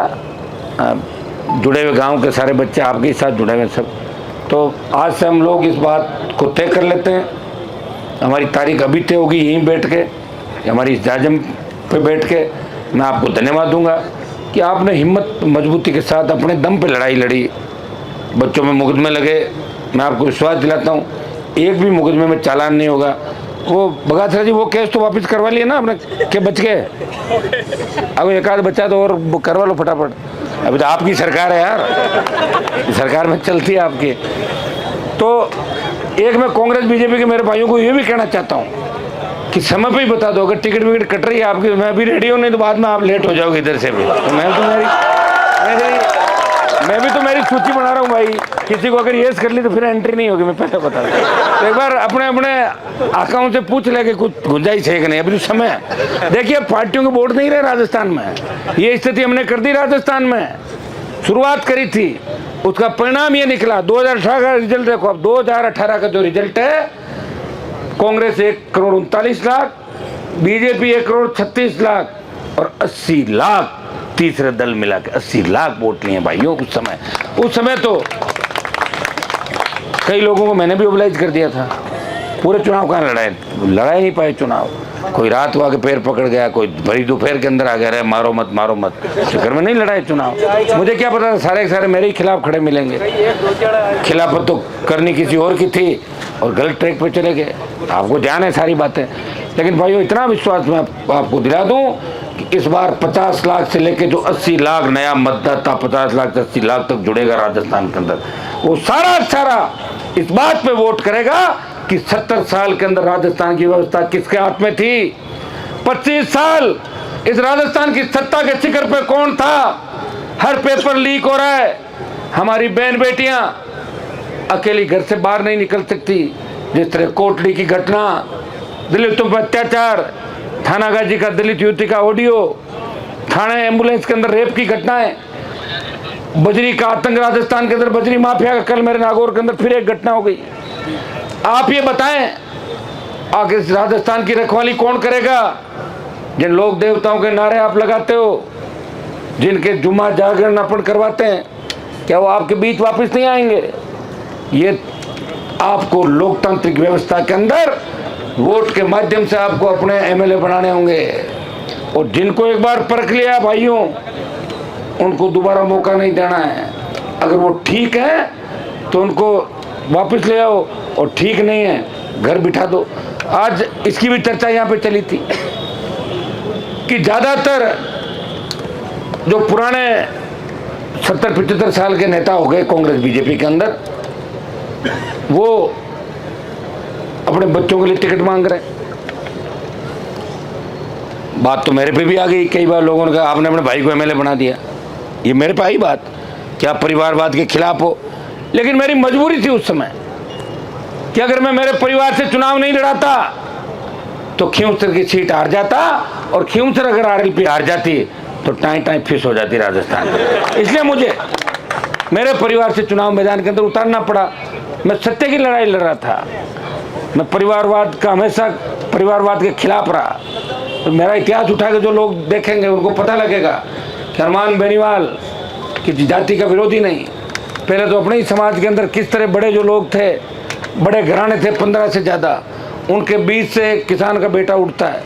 जुड़े हुए गांव के सारे बच्चे आपके ही साथ जुड़े हुए सब। तो आज से हम लोग इस बात को तय कर लेते हैं। हमारी तारीख अभी तय होगी यहीं बैठ के, हमारी इस जाजम पे बैठ के। मैं आपको धन्यवाद दूंगा कि आपने हिम्मत, मजबूती के साथ अपने दम पे लड़ाई लड़ी, बच्चों में मुकदमे लगे। मैं आपको विश्वास दिलाता हूँ एक भी मुकदमे में चालान नहीं होगा। वो बगासरा जी वो केस तो वापस करवा लिए ना आपने, के बच गए? अब एक आध बच्चा तो और करवा लो फटाफट। अभी तो आपकी सरकार है यार, सरकार में चलती है आपकी। तो एक मैं कांग्रेस बीजेपी के मेरे भाइयों को ये भी कहना चाहता हूँ कि समय पे ही बता दो, अगर टिकट विकट कट रही है आपकी, मैं अभी रेडी हूँ, नहीं तो बाद में आप लेट हो जाओगे इधर से भी। तो मैं भी तो मेरी सूची बना रहा हूँ भाई। किसी को अगर येस कर ली तो फिर एंट्री नहीं होगी, मैं पहले बता दूँ। तो एक बार अपने अकाउंट से पूछ ले कि कुछ गुंजाइश है कि नहीं। अभी तो समय है। देखिए पार्टियों के वोट नहीं रहे राजस्थान में, ये स्थिति हमने कर दी राजस्थान में। शुरुआत करी थी, उसका परिणाम ये निकला। 2018 का रिजल्ट देखो। अब 2018 का जो रिजल्ट है, कांग्रेस 1,39,00,000, बीजेपी 1,36,00,000 और 80 लाख तीसरे दल मिला के 80 लाख वोट लिए भाइयों। उस समय तो कई लोगों को मैंने भी मोबिलाइज कर दिया था। पूरे चुनाव कहाँ लड़ा ही नहीं पाए चुनाव। कोई रात को आके पैर पकड़ गया, कोई भरी दोपहर के अंदर आ गया, अरे मारो मत। चक्कर में नहीं लड़ाए चुनाव। मुझे क्या पता था सारे के सारे मेरे ही खिलाफ खड़े मिलेंगे। खिलाफत तो करनी किसी और की थी और गलत ट्रैक पे चले गए। आपको ध्यान है सारी बातें। लेकिन भाइयों इतना विश्वास मैं आपको दिला दूं कि इस बार 50 लाख से लेके जो 80 लाख नया मतदाता 50 लाख से 80 लाख तक जुड़ेगा राजस्थान के अंदर, वो सारा इस बात पे वोट करेगा कि 70 साल के अंदर राजस्थान की व्यवस्था किसके हाथ में थी। 25 साल इस राजस्थान की सत्ता के शिखर पे कौन था। हर पेपर लीक हो रहा है। हमारी बहन बेटियां अकेली घर से बाहर नहीं निकल सकती। जिस तरह कोटली की घटना, दलितों पर अत्याचार, थानागाजी का दलित युवती का ऑडियो, थाने एम्बुलेंस के अंदर रेप की घटनाएं, बजरी का आतंक राजस्थान के अंदर, बजरी माफिया का कल मेरे नागौर के अंदर फिर एक घटना हो गई। आप ये बताएं आगे राजस्थान की रखवाली कौन करेगा। जिन लोक देवताओं के नारे आप लगाते हो, जिनके जुम्मा जागरण अपन करवाते हैं, क्या वो आपके बीच वापस नहीं आएंगे। ये आपको लोकतांत्रिक व्यवस्था के अंदर वोट के माध्यम से आपको अपने एमएलए बनाने होंगे। और जिनको एक बार परख लिया भाइयों, उनको दोबारा मौका नहीं देना है। अगर वो ठीक है तो उनको वापस ले आओ और ठीक नहीं है घर बिठा दो। आज इसकी भी चर्चा यहाँ पे चली थी कि ज़्यादातर जो पुराने 70-75 साल के नेता हो गए कांग्रेस बीजेपी के अंदर, वो अपने बच्चों के लिए टिकट मांग रहे हैं। बात तो मेरे पे भी आ गई। कई बार लोगों ने कहा आपने अपने भाई को एमएलए बना दिया। ये मेरे पे आई बात कि आप परिवारवाद के खिलाफ हो। लेकिन मेरी मजबूरी थी उस समय कि अगर मैं मेरे परिवार से चुनाव नहीं लड़ाता तो खींवसर की सीट हार जाता, और खींवसर अगर आरएलपी हार जाती तो टाई फिस हो जाती राजस्थान। इसलिए मुझे मेरे परिवार से चुनाव मैदान के अंदर उतारना पड़ा। मैं सत्य की लड़ाई लड़ रहा था। मैं परिवारवाद का हमेशा परिवारवाद के खिलाफ रहा। तो मेरा इतिहास उठा के जो लोग देखेंगे उनको पता लगेगा कि हनुमान बेनीवाल की जाति का विरोधी नहीं। पहले तो अपने ही समाज के अंदर किस तरह बड़े जो लोग थे, बड़े घराने थे 15 से ज़्यादा, उनके बीच से किसान का बेटा उठता है।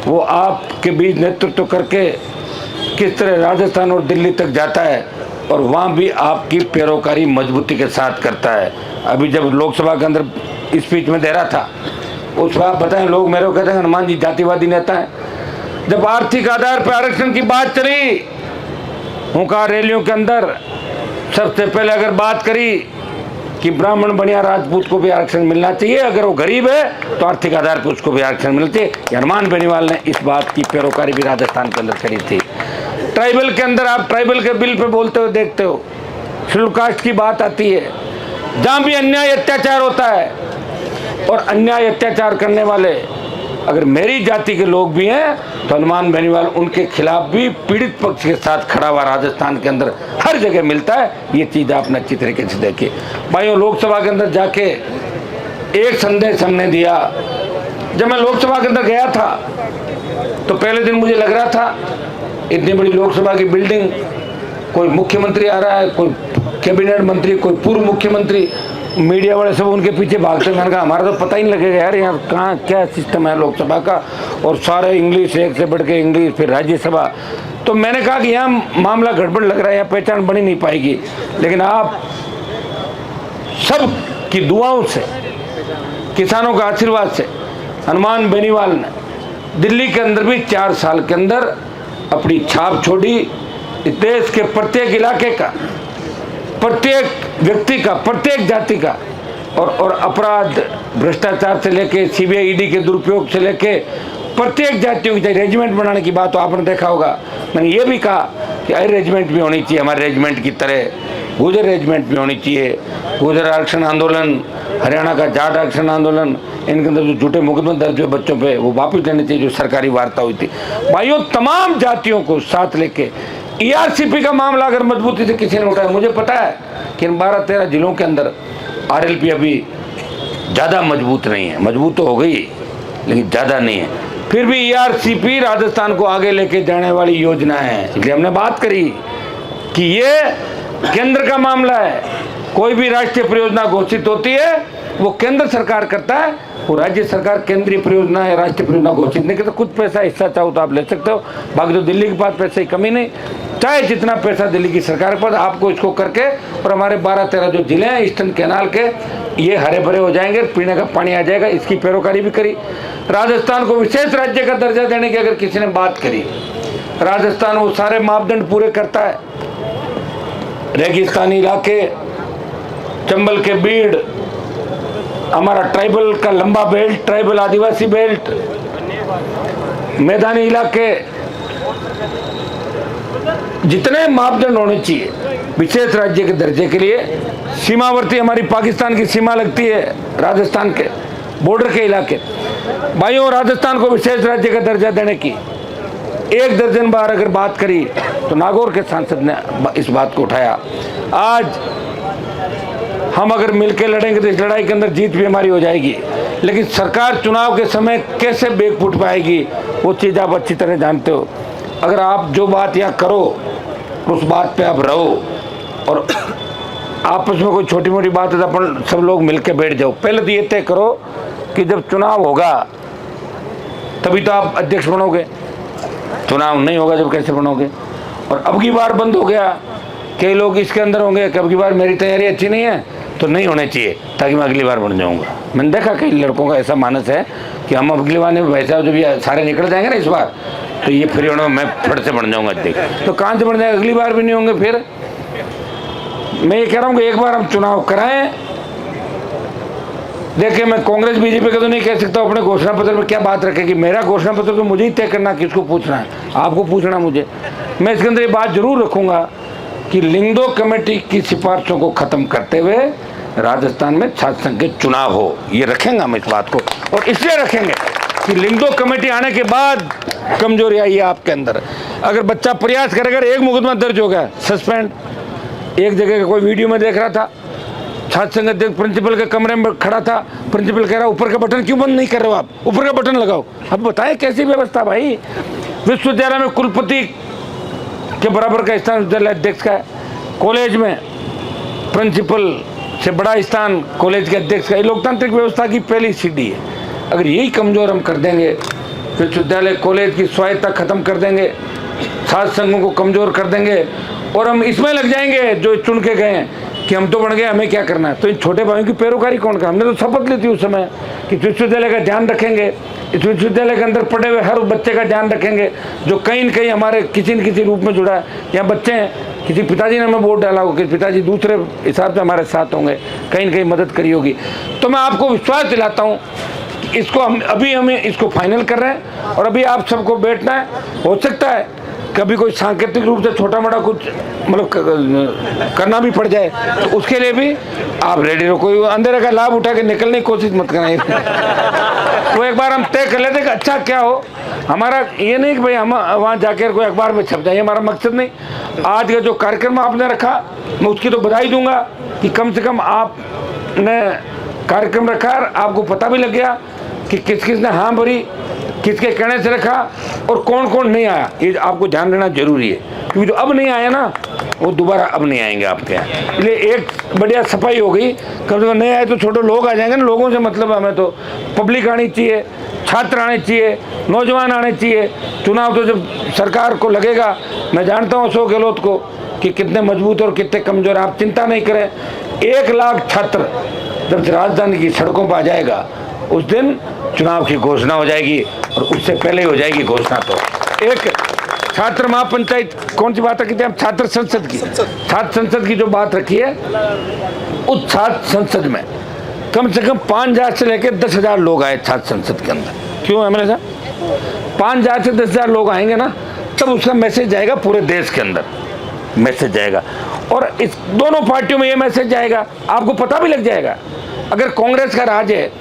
वो आपके बीच नेतृत्व करके किस तरह राजस्थान और दिल्ली तक जाता है और वहाँ भी आपकी पैरोकारी मजबूती के साथ करता है। अभी जब लोकसभा के अंदर स्पीच में दे रहा था, उस वक्त बताएं लोग मेरे को कहते हैं हनुमान जी जातिवादी नेता है। जब आर्थिक आधार पर आरक्षण की बात चली, उनका रैलियों के अंदर सबसे पहले अगर बात करी कि ब्राह्मण बनिया राजपूत को भी आरक्षण मिलना चाहिए, अगर वो गरीब है तो आर्थिक आधार पर उसको भी आरक्षण मिलना चाहिए। हनुमान बेनीवाल ने इस बात की पैरोकारी भी राजस्थान के अंदर करी थी। ट्राइबल के अंदर आप ट्राइबल के बिल पे बोलते हुए देखते हो, शेड्यूल कास्ट की बात आती है, जहाँ भी अन्याय अत्याचार होता है और अन्याय अत्याचार करने वाले अगर मेरी जाति के लोग भी हैं तो हनुमान बेनीवाल उनके खिलाफ भी पीड़ित पक्ष के साथ खड़ा हुआ राजस्थान के अंदर हर जगह मिलता है। ये चीज़ आपने अच्छी तरीके से देखी। भाइयों, लोकसभा के अंदर जाके एक संदेश हमने दिया। जब मैं लोकसभा के अंदर गया था तो पहले दिन मुझे लग रहा था इतनी बड़ी लोकसभा की बिल्डिंग, कोई मुख्यमंत्री आ रहा है, कोई कैबिनेट मंत्री, कोई पूर्व मुख्यमंत्री, मीडिया वाले सब उनके पीछे भागते। मैंने कहा हमारा तो पता ही नहीं लगेगा यार यहाँ कहाँ क्या सिस्टम है लोकसभा का, और सारे इंग्लिश, एक से बढ़ के इंग्लिश, फिर राज्यसभा। तो मैंने कहा कि यहाँ मामला गड़बड़ लग रहा है, यहाँ पहचान बनी नहीं पाएगी। लेकिन आप सब की दुआओं से, किसानों का आशीर्वाद से हनुमान बेनीवाल ने दिल्ली के अंदर भी 4 साल के अंदर अपनी छाप छोड़ी। देश के प्रत्येक इलाके का, प्रत्येक व्यक्ति का, प्रत्येक जाति का, और अपराध, भ्रष्टाचार से लेके सीबीआई ईडी के दुरुपयोग से लेके प्रत्येक जातियों की रेजिमेंट बनाने की बात तो आपने देखा होगा। मैंने ये भी कहा कि हर रेजिमेंट भी होनी चाहिए हमारे रेजिमेंट की तरह, गुर्जर रेजिमेंट भी होनी चाहिए। गुर्जर आरक्षण आंदोलन, हरियाणा का जाट आरक्षण आंदोलन, इनके अंदर जो झूठे मुकदमे दर्ज हुए बच्चों पे वो वापस लेने चाहिए, जो सरकारी वार्ता हुई थी। भाइयों, तमाम जातियों को साथ लेके ईआरसीपी का मामला अगर मजबूती से किसी ने उठाया, मुझे पता है कि इन 12-13 जिलों के अंदर आरएलपी अभी ज़्यादा मजबूत नहीं है, मजबूत तो हो गई लेकिन ज़्यादा नहीं है। फिर भी ERCP राजस्थान को आगे लेके जाने वाली योजना है। इसलिए हमने बात करी कि ये केंद्र का मामला है। कोई भी राष्ट्रीय परियोजना घोषित होती है वो केंद्र सरकार करता है, वो राज्य सरकार केंद्रीय परियोजना या राष्ट्रीय परियोजना घोषित नहीं करता। कुछ पैसा हिस्सा चाहो तो आप ले सकते हो, बाकी तो दिल्ली के पास पैसे की कमी नहीं, चाहे जितना पैसा दिल्ली की सरकार के पास, आपको इसको करके और हमारे 12-13 जो जिले हैं ईस्टर्न कैनाल के, ये हरे भरे हो जाएंगे, पीने का पानी आ जाएगा। इसकी पैरोकारी भी करी। राजस्थान को विशेष राज्य का दर्जा देने की अगर किसी ने बात करी, राजस्थान वो सारे मापदंड पूरे करता है। रेगिस्तानी इलाके, चंबल के बीड़, हमारा ट्राइबल का लंबा बेल्ट, ट्राइबल आदिवासी बेल्ट, मैदानी इलाके, जितने मापदंड होने चाहिए विशेष राज्य के दर्जे के लिए। सीमावर्ती हमारी पाकिस्तान की सीमा लगती है, राजस्थान के बॉर्डर के इलाके। भाइयों, राजस्थान को विशेष राज्य का दर्जा देने की 1 दर्जन बार अगर बात करी तो नागौर के सांसद ने इस बात को उठाया। आज हम अगर मिलकर लड़ेंगे तो इस लड़ाई के अंदर जीत भी हमारी हो जाएगी, लेकिन सरकार चुनाव के समय कैसे बेग फूट पाएगी वो चीज़ आप अच्छी तरह जानते हो। अगर आप जो बात यहाँ करो उस बात पे आप रहो, और आपस में कोई छोटी मोटी बात है तो अपन सब लोग मिलकर बैठ जाओ। पहले तो ये तय करो कि जब चुनाव होगा तभी तो आप अध्यक्ष बनोगे, चुनाव नहीं होगा जब कैसे बनोगे। और अब की बार बंद हो गया, कई लोग इसके अंदर होंगे कि अब की बार मेरी तैयारी अच्छी नहीं है तो नहीं होने चाहिए ताकि मैं अगली बार बन जाऊंगा। मैंने देखा कई लड़कों का ऐसा मानस है कि हम अगली बार नहीं, वैसा जब ये सारे निकल जाएंगे ना इस बार तो ये फिर मैं फट से बन जाऊंगा अध्यक्ष। तो कहाँ से बन जाएगा, अगली बार भी नहीं होंगे। फिर मैं ये कह रहा हूँ कि एक बार हम चुनाव कराएं। देखिए, मैं कांग्रेस बीजेपी का तो नहीं कह सकता अपने घोषणा पत्र में क्या बात रखेगी। मेरा घोषणा पत्र तो मुझे ही तय करना, किसको पूछना है, आपको पूछना मुझे। मैं इसके अंदर ये बात जरूर रखूंगा कि लिंगदो कमेटी की सिफारिशों को खत्म करते हुए राजस्थान में छात्र संघ के चुनाव हो, ये रखेंगे हम इस बात को। और इसलिए रखेंगे कि लिंगदो कमेटी आने के बाद कमजोरी आई है आपके अंदर। अगर बच्चा प्रयास करेगा, एक मुकदमा दर्ज हो गया, सस्पेंड। एक जगह का कोई वीडियो में देख रहा था, छात्र संघ अध्यक्ष प्रिंसिपल के कमरे में खड़ा था, प्रिंसिपल कह रहा ऊपर का बटन क्यों बंद नहीं कर रहे हो आप, ऊपर का बटन लगाओ। अब बताएं कैसी व्यवस्था भाई। विश्वविद्यालय में कुलपति के बराबर का स्थान विद्यालय अध्यक्ष का है, कॉलेज में प्रिंसिपल से बड़ा स्थान कॉलेज के अध्यक्ष का। ये लोकतांत्रिक व्यवस्था की पहली सीढ़ी है। अगर यही कमजोर हम कर देंगे, विश्वविद्यालय कॉलेज की स्वायत्तता खत्म कर देंगे, छात्र संघों को कमजोर कर देंगे और हम इसमें लग जाएंगे जो चुन के गए कि हम तो बन गए, हमें क्या करना है। तो इन छोटे भाइयों की पैरोकारी कौन कर। हमने तो शपथ ली थी उस समय कि विश्वविद्यालय का ध्यान रखेंगे, इस विश्वविद्यालय के अंदर पढ़े हुए हर बच्चे का ध्यान रखेंगे जो कहीं न कहीं हमारे किसी न किसी रूप में जुड़ा है। या बच्चे हैं, किसी पिताजी ने हमें वोट डाला हो कि पिताजी दूसरे हिसाब से हमारे साथ होंगे, कहीं न कहीं मदद करी होगी। तो मैं आपको विश्वास दिलाता हूँ कि इसको हमें इसको फाइनल कर रहे हैं और अभी आप सबको बैठना है। हो सकता है कभी कोई सांकेतिक रूप से छोटा मोटा कुछ मतलब करना भी पड़ जाए तो उसके लिए भी आप रेडी रहो। कोई अंधेरे का लाभ उठा के निकलने की कोशिश मत करना। तो एक बार हम तय कर लेते कि अच्छा क्या हो। हमारा ये नहीं कि भाई हम वहाँ जाकर कोई अखबार में छप जाए, हमारा मकसद नहीं। आज का जो कार्यक्रम आपने रखा मैं उसकी तो बधाई दूंगा कि कम से कम आपने कार्यक्रम रखा, आपको पता भी लग गया कि किस किस ने हाँ भरी, किसके कहने से रखा और कौन कौन नहीं आया। ये आपको ध्यान देना जरूरी है क्योंकि जो अब नहीं आया ना वो दोबारा अब नहीं आएंगे आपके यहाँ। इसलिए एक बढ़िया सफाई हो गई, कम से कम नहीं आए तो छोटे लोग आ जाएंगे ना। लोगों से मतलब हमें तो पब्लिक आनी चाहिए, छात्र आने चाहिए, नौजवान आने चाहिए। चुनाव तो जब सरकार को लगेगा, मैं जानता हूँ अशोक गहलोत को कि कितने मजबूत और कितने कमजोर। आप चिंता नहीं करें, 1 लाख छात्र जब राजधानी की सड़कों पर आ जाएगा उस दिन चुनाव की घोषणा हो जाएगी और उससे पहले ही हो जाएगी घोषणा। तो एक छात्र महापंचायत कौन सी बात रखी थी, छात्र संसद की, छात्र संसद की जो बात रखी है, उस छात्र संसद में कम से कम 5,000 से लेकर 10,000 लोग आए छात्र संसद के अंदर। क्यों एमएलए साहब, 5,000 से 10,000 लोग आएंगे ना तब उसका मैसेज जाएगा पूरे देश के अंदर, मैसेज जाएगा। और इस दोनों पार्टियों में ये मैसेज जाएगा, आपको पता भी लग जाएगा। अगर कांग्रेस का राज है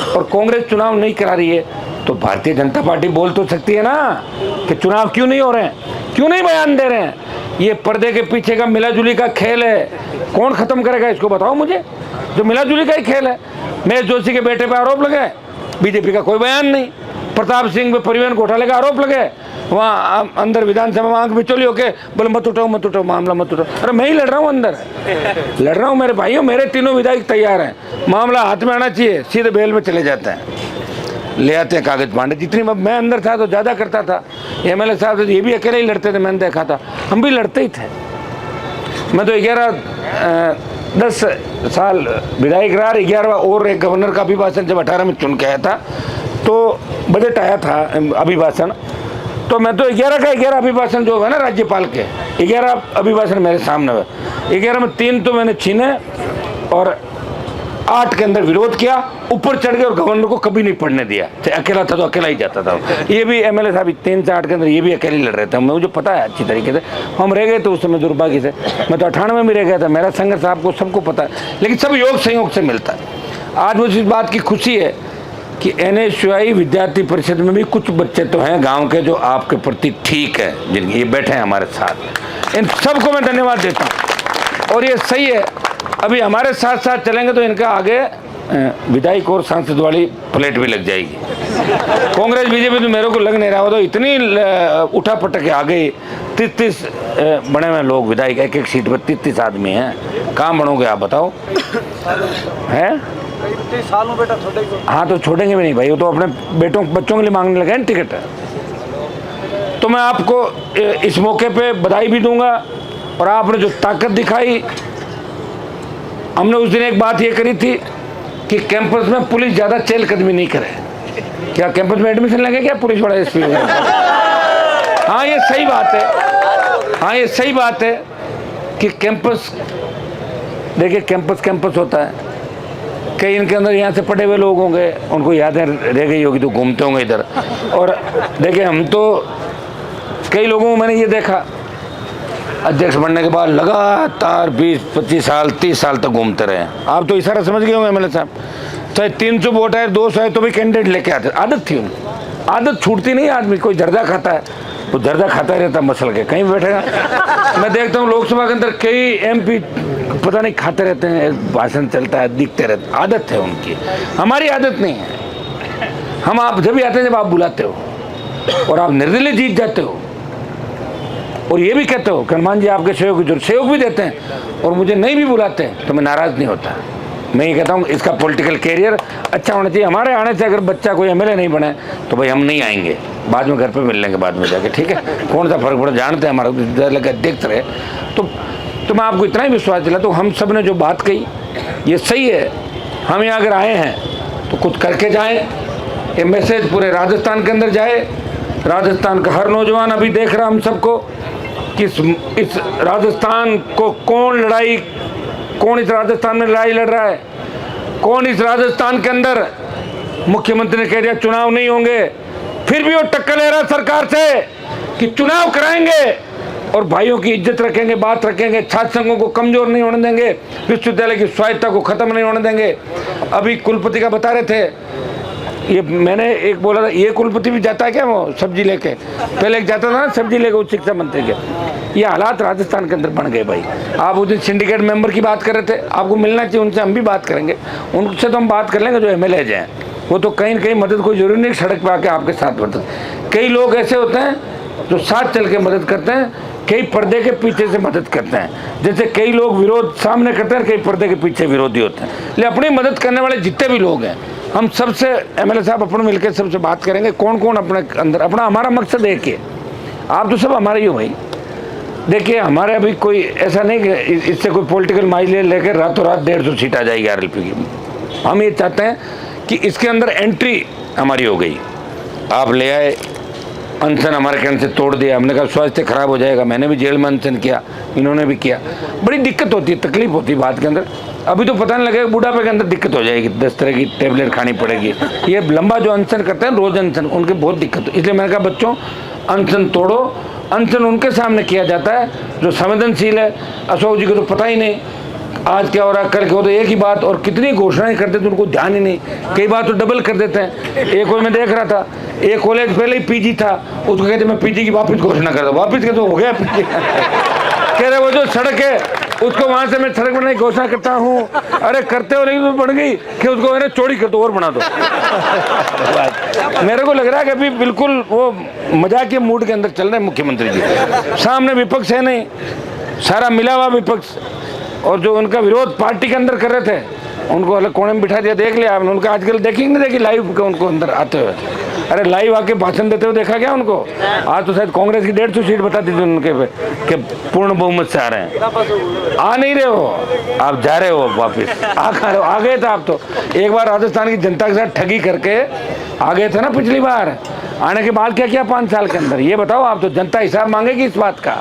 और कांग्रेस चुनाव नहीं करा रही है तो भारतीय जनता पार्टी बोल तो सकती है ना कि चुनाव क्यों नहीं हो रहे हैं, क्यों नहीं बयान दे रहे हैं। ये पर्दे के पीछे का मिलाजुली का खेल है, कौन खत्म करेगा इसको बताओ मुझे। जो मिलाजुली का ही खेल है। महेश जोशी के बेटे पे आरोप लगाए, बीजेपी का कोई बयान नहीं, प्रताप सिंह पे परिवहन घोटाले का आरोप लगे, वहाँ अंदर विधानसभा में आंख बिचौली होके बोले मत उठाओ मामला मत उठाओ। अरे मैं ही लड़ रहा हूँ, अंदर लड़ रहा हूँ मेरे भाइयों, मेरे तीनों विधायक तैयार हैं, मामला हाथ में आना चाहिए, सीधे बेल में चले जाते हैं, ले आते हैं कागज पांडे। जितनी मैं अंदर था तो ज़्यादा करता था, MLA साहब ये भी अकेले ही लड़ते थे, मैंने देखा था, हम भी लड़ते ही थे। मैं तो 10 साल विधायक रहा, 11वां और एक गवर्नर का अभिभाषण जब 18 में चुन के आया था तो बजट आया था अभिभाषण, तो मैं तो 11 का 11 अभिभाषण जो है ना राज्यपाल के 11 अभिभाषण मेरे सामने हुए, 11 में 3 तो मैंने छीने और 8 के अंदर विरोध किया, ऊपर चढ़ गए और गवर्नर को कभी नहीं पढ़ने दिया। अकेला था तो अकेला ही जाता था। ये भी MLA साहब 3 से 8 के अंदर ये भी अकेले लड़ रहे थे, मुझे पता है अच्छी तरीके से। हम रह गए थे उस समय दुर्भाग्य से, मैं तो 98 में भी रह गया था, मेरा संघर्ष आपको सबको पता है, लेकिन सब योग संयोग से मिलता है। आज मुझे इस बात की खुशी है कि NSUI विद्यार्थी परिषद में भी कुछ बच्चे तो हैं गाँव के जो आपके प्रति ठीक है, जिनके ये बैठे हैं हमारे साथ, इन सबको मैं धन्यवाद देता हूँ। और ये सही है, अभी हमारे साथ साथ चलेंगे तो इनका आगे विधायक और सांसद वाली प्लेट भी लग जाएगी। कांग्रेस BJP तो मेरे को लग नहीं रहा, वो तो इतनी उठा पटक आ गई, 33 बने हुए लोग विधायक, एक सीट पर 33 आदमी हैं, कहाँ बनोगे आप बताओ? हैं 30 साल में बेटा छोड़ेंगे? हाँ तो छोड़ेंगे भी नहीं भाई, वो तो अपने बच्चों के लिए मांगने लगे हैं टिकट। तो मैं आपको इस मौके पे बधाई भी दूंगा, और आपने जो ताकत दिखाई, हमने उस दिन एक बात ये करी थी कि कैंपस में पुलिस ज़्यादा चहलकदमी नहीं करे। क्या कैंपस में एडमिशन लगे क्या पुलिस वाला SP? हाँ ये सही बात है, हाँ ये सही बात है कि कैंपस, देखिए कैंपस होता है, कई इनके अंदर यहाँ से पढ़े हुए लोग होंगे, उनको यादें रह गई होगी तो घूमते होंगे इधर। और देखिए हम तो कई लोगों को मैंने ये देखा अध्यक्ष बनने के बाद लगातार 20-25 साल 30 साल तक घूमते रहे। आप तो इशारा समझ गए होंगे MLA साहब, चाहे 300 वोट है 200 है तो भी कैंडिडेट लेके आते, आदत थी उनकी, आदत छूटती नहीं। आदमी कोई जर्दा खाता है तो जर्दा खाता ही रहता मसल के, कहीं बैठेगा। मैं देखता हूँ लोकसभा के अंदर कई MP पता नहीं खाते रहते हैं, भाषण चलता है, दिखते रहते, आदत है उनकी, हमारी आदत नहीं है। हम आप जब भी आते हैं जब आप बुलाते हो और आप निर्दलीय जीत जाते हो, और ये भी कहते हो कि हनुमान जी आपके सहयोग की जरूरत, सहयोग भी देते हैं और मुझे नहीं भी बुलाते तो मैं नाराज़ नहीं होता। मैं ये कहता हूँ इसका पॉलिटिकल कैरियर अच्छा होना चाहिए। हमारे आने से अगर बच्चा कोई MLA नहीं बने तो भाई हम नहीं आएंगे, बाद में घर पे मिल लेंगे बाद में जाके, ठीक है, कौन सा फर्क पड़ा, जानते हैं हमारा लगा देखते रहे। तो मैं आपको इतना ही विश्वास दिलाता हूँ, हम सब ने जो बात कही ये सही है। हम यहाँ अगर आए हैं तो कुछ करके जाएँ, ये मैसेज पूरे राजस्थान के अंदर जाए। राजस्थान का हर नौजवान अभी देख रहा हम सबको कि इस राजस्थान को कौन इस राजस्थान में लड़ाई लड़ रहा है, कौन इस राजस्थान के अंदर मुख्यमंत्री ने कह दिया चुनाव नहीं होंगे, फिर भी वो टक्कर ले रहा है सरकार से कि चुनाव कराएंगे और भाइयों की इज्जत रखेंगे, बात रखेंगे, छात्र संघों को कमजोर नहीं होने देंगे, विश्वविद्यालय की स्वायत्तता को खत्म नहीं होने देंगे। अभी कुलपति का बता रहे थे, ये मैंने एक बोला था, ये कुलपति भी जाता है क्या वो सब्जी लेके, पहले एक जाता था ना सब्जी लेके उच्च शिक्षा मंत्री के। ये हालात राजस्थान के अंदर बन गए भाई। आप उस दिन सिंडिकेट मेंबर की बात कर रहे थे, आपको मिलना चाहिए उनसे, हम भी बात करेंगे उनसे, तो हम बात कर लेंगे जो MLA हैं, वो तो कहीं न कहीं मदद कोई जरूरी नहीं सड़क पर आके आपके साथ मदद। कई लोग ऐसे होते हैं जो साथ चल के मदद करते हैं, कई पर्दे के पीछे से मदद करते हैं। जैसे कई लोग विरोध सामने करते हैं, कई पर्दे के पीछे विरोधी होते हैं। लेकिन अपनी मदद करने वाले जितने भी लोग हैं, हम सबसे MLA साहब अपन मिलकर सबसे बात करेंगे कौन कौन अपने अंदर अपना, हमारा मकसद एक है, आप तो सब हमारे ही हो भाई। देखिए हमारे अभी कोई ऐसा नहीं कि इससे कोई पॉलिटिकल माइलेज लेकर रातों रात 150 सीट आ जाएगी RLP की। हम ये चाहते हैं कि इसके अंदर एंट्री हमारी हो गई, आप ले आए, अनशन हमारे कहने से तोड़ दिया, हमने कहा स्वास्थ्य खराब हो जाएगा, मैंने भी जेल में अनशन किया, इन्होंने भी किया। बड़ी दिक्कत होती है, तकलीफ होती है बात के अंदर। अभी तो पता नहीं लगेगा, बुढ़ापे के अंदर दिक्कत हो जाएगी, 10 तरह की टेबलेट खानी पड़ेगी। ये लंबा जो अनशन करते हैं रोज अनशन, उनके बहुत दिक्कत हो, इसलिए मैंने कहा बच्चों अनशन तोड़ो। अनशन उनके सामने किया जाता है जो संवेदनशील है। अशोक जी को तो पता ही नहीं आज क्या हो रहा है, कल क्या हो, तो एक ही बात, और कितनी घोषणाएं करते थे उनको ध्यान ही नहीं, कई बार तो डबल कर देते हैं। एक और मैं देख रहा था, एक कॉलेज पहले ही PG था, उसको कहते मैं PG की वापस घोषणा कर दूँ, वापस कहते हो गया PG कह रहे वो जो सड़क है उसको वहां से मैं सड़क बनाने की घोषणा करता हूँ। अरे करते हो नहीं तो बन गई कि उसको मैंने चौड़ी कर दो और बना दो। मेरे को लग रहा है कि अभी बिल्कुल वो मजाक के मूड के अंदर चल रहे हैं मुख्यमंत्री जी। सामने विपक्ष है नहीं, सारा मिला हुआ विपक्ष, और जो उनका विरोध पार्टी के अंदर कर रहे थे उनको अलग कोने में बिठा दिया। देख लिया आपने उनका आजकल, देखी नहीं देखी लाइव के उनको अंदर आते हुए? अरे लाइव आके भाषण देते हुए देखा क्या उनको? आज तो शायद कांग्रेस की 150 सीट बताती थी उनके पे कि पूर्ण बहुमत से आ रहे हैं। आ नहीं रहे हो आप, जा रहे हो वापिस। आ गए थे आप तो, एक बार राजस्थान की जनता के साथ ठगी करके आ गए थे ना पिछली बार। आने के बाद क्या किया 5 साल के अंदर, ये बताओ आप? तो जनता हिसाब मांगेगी इस बात का,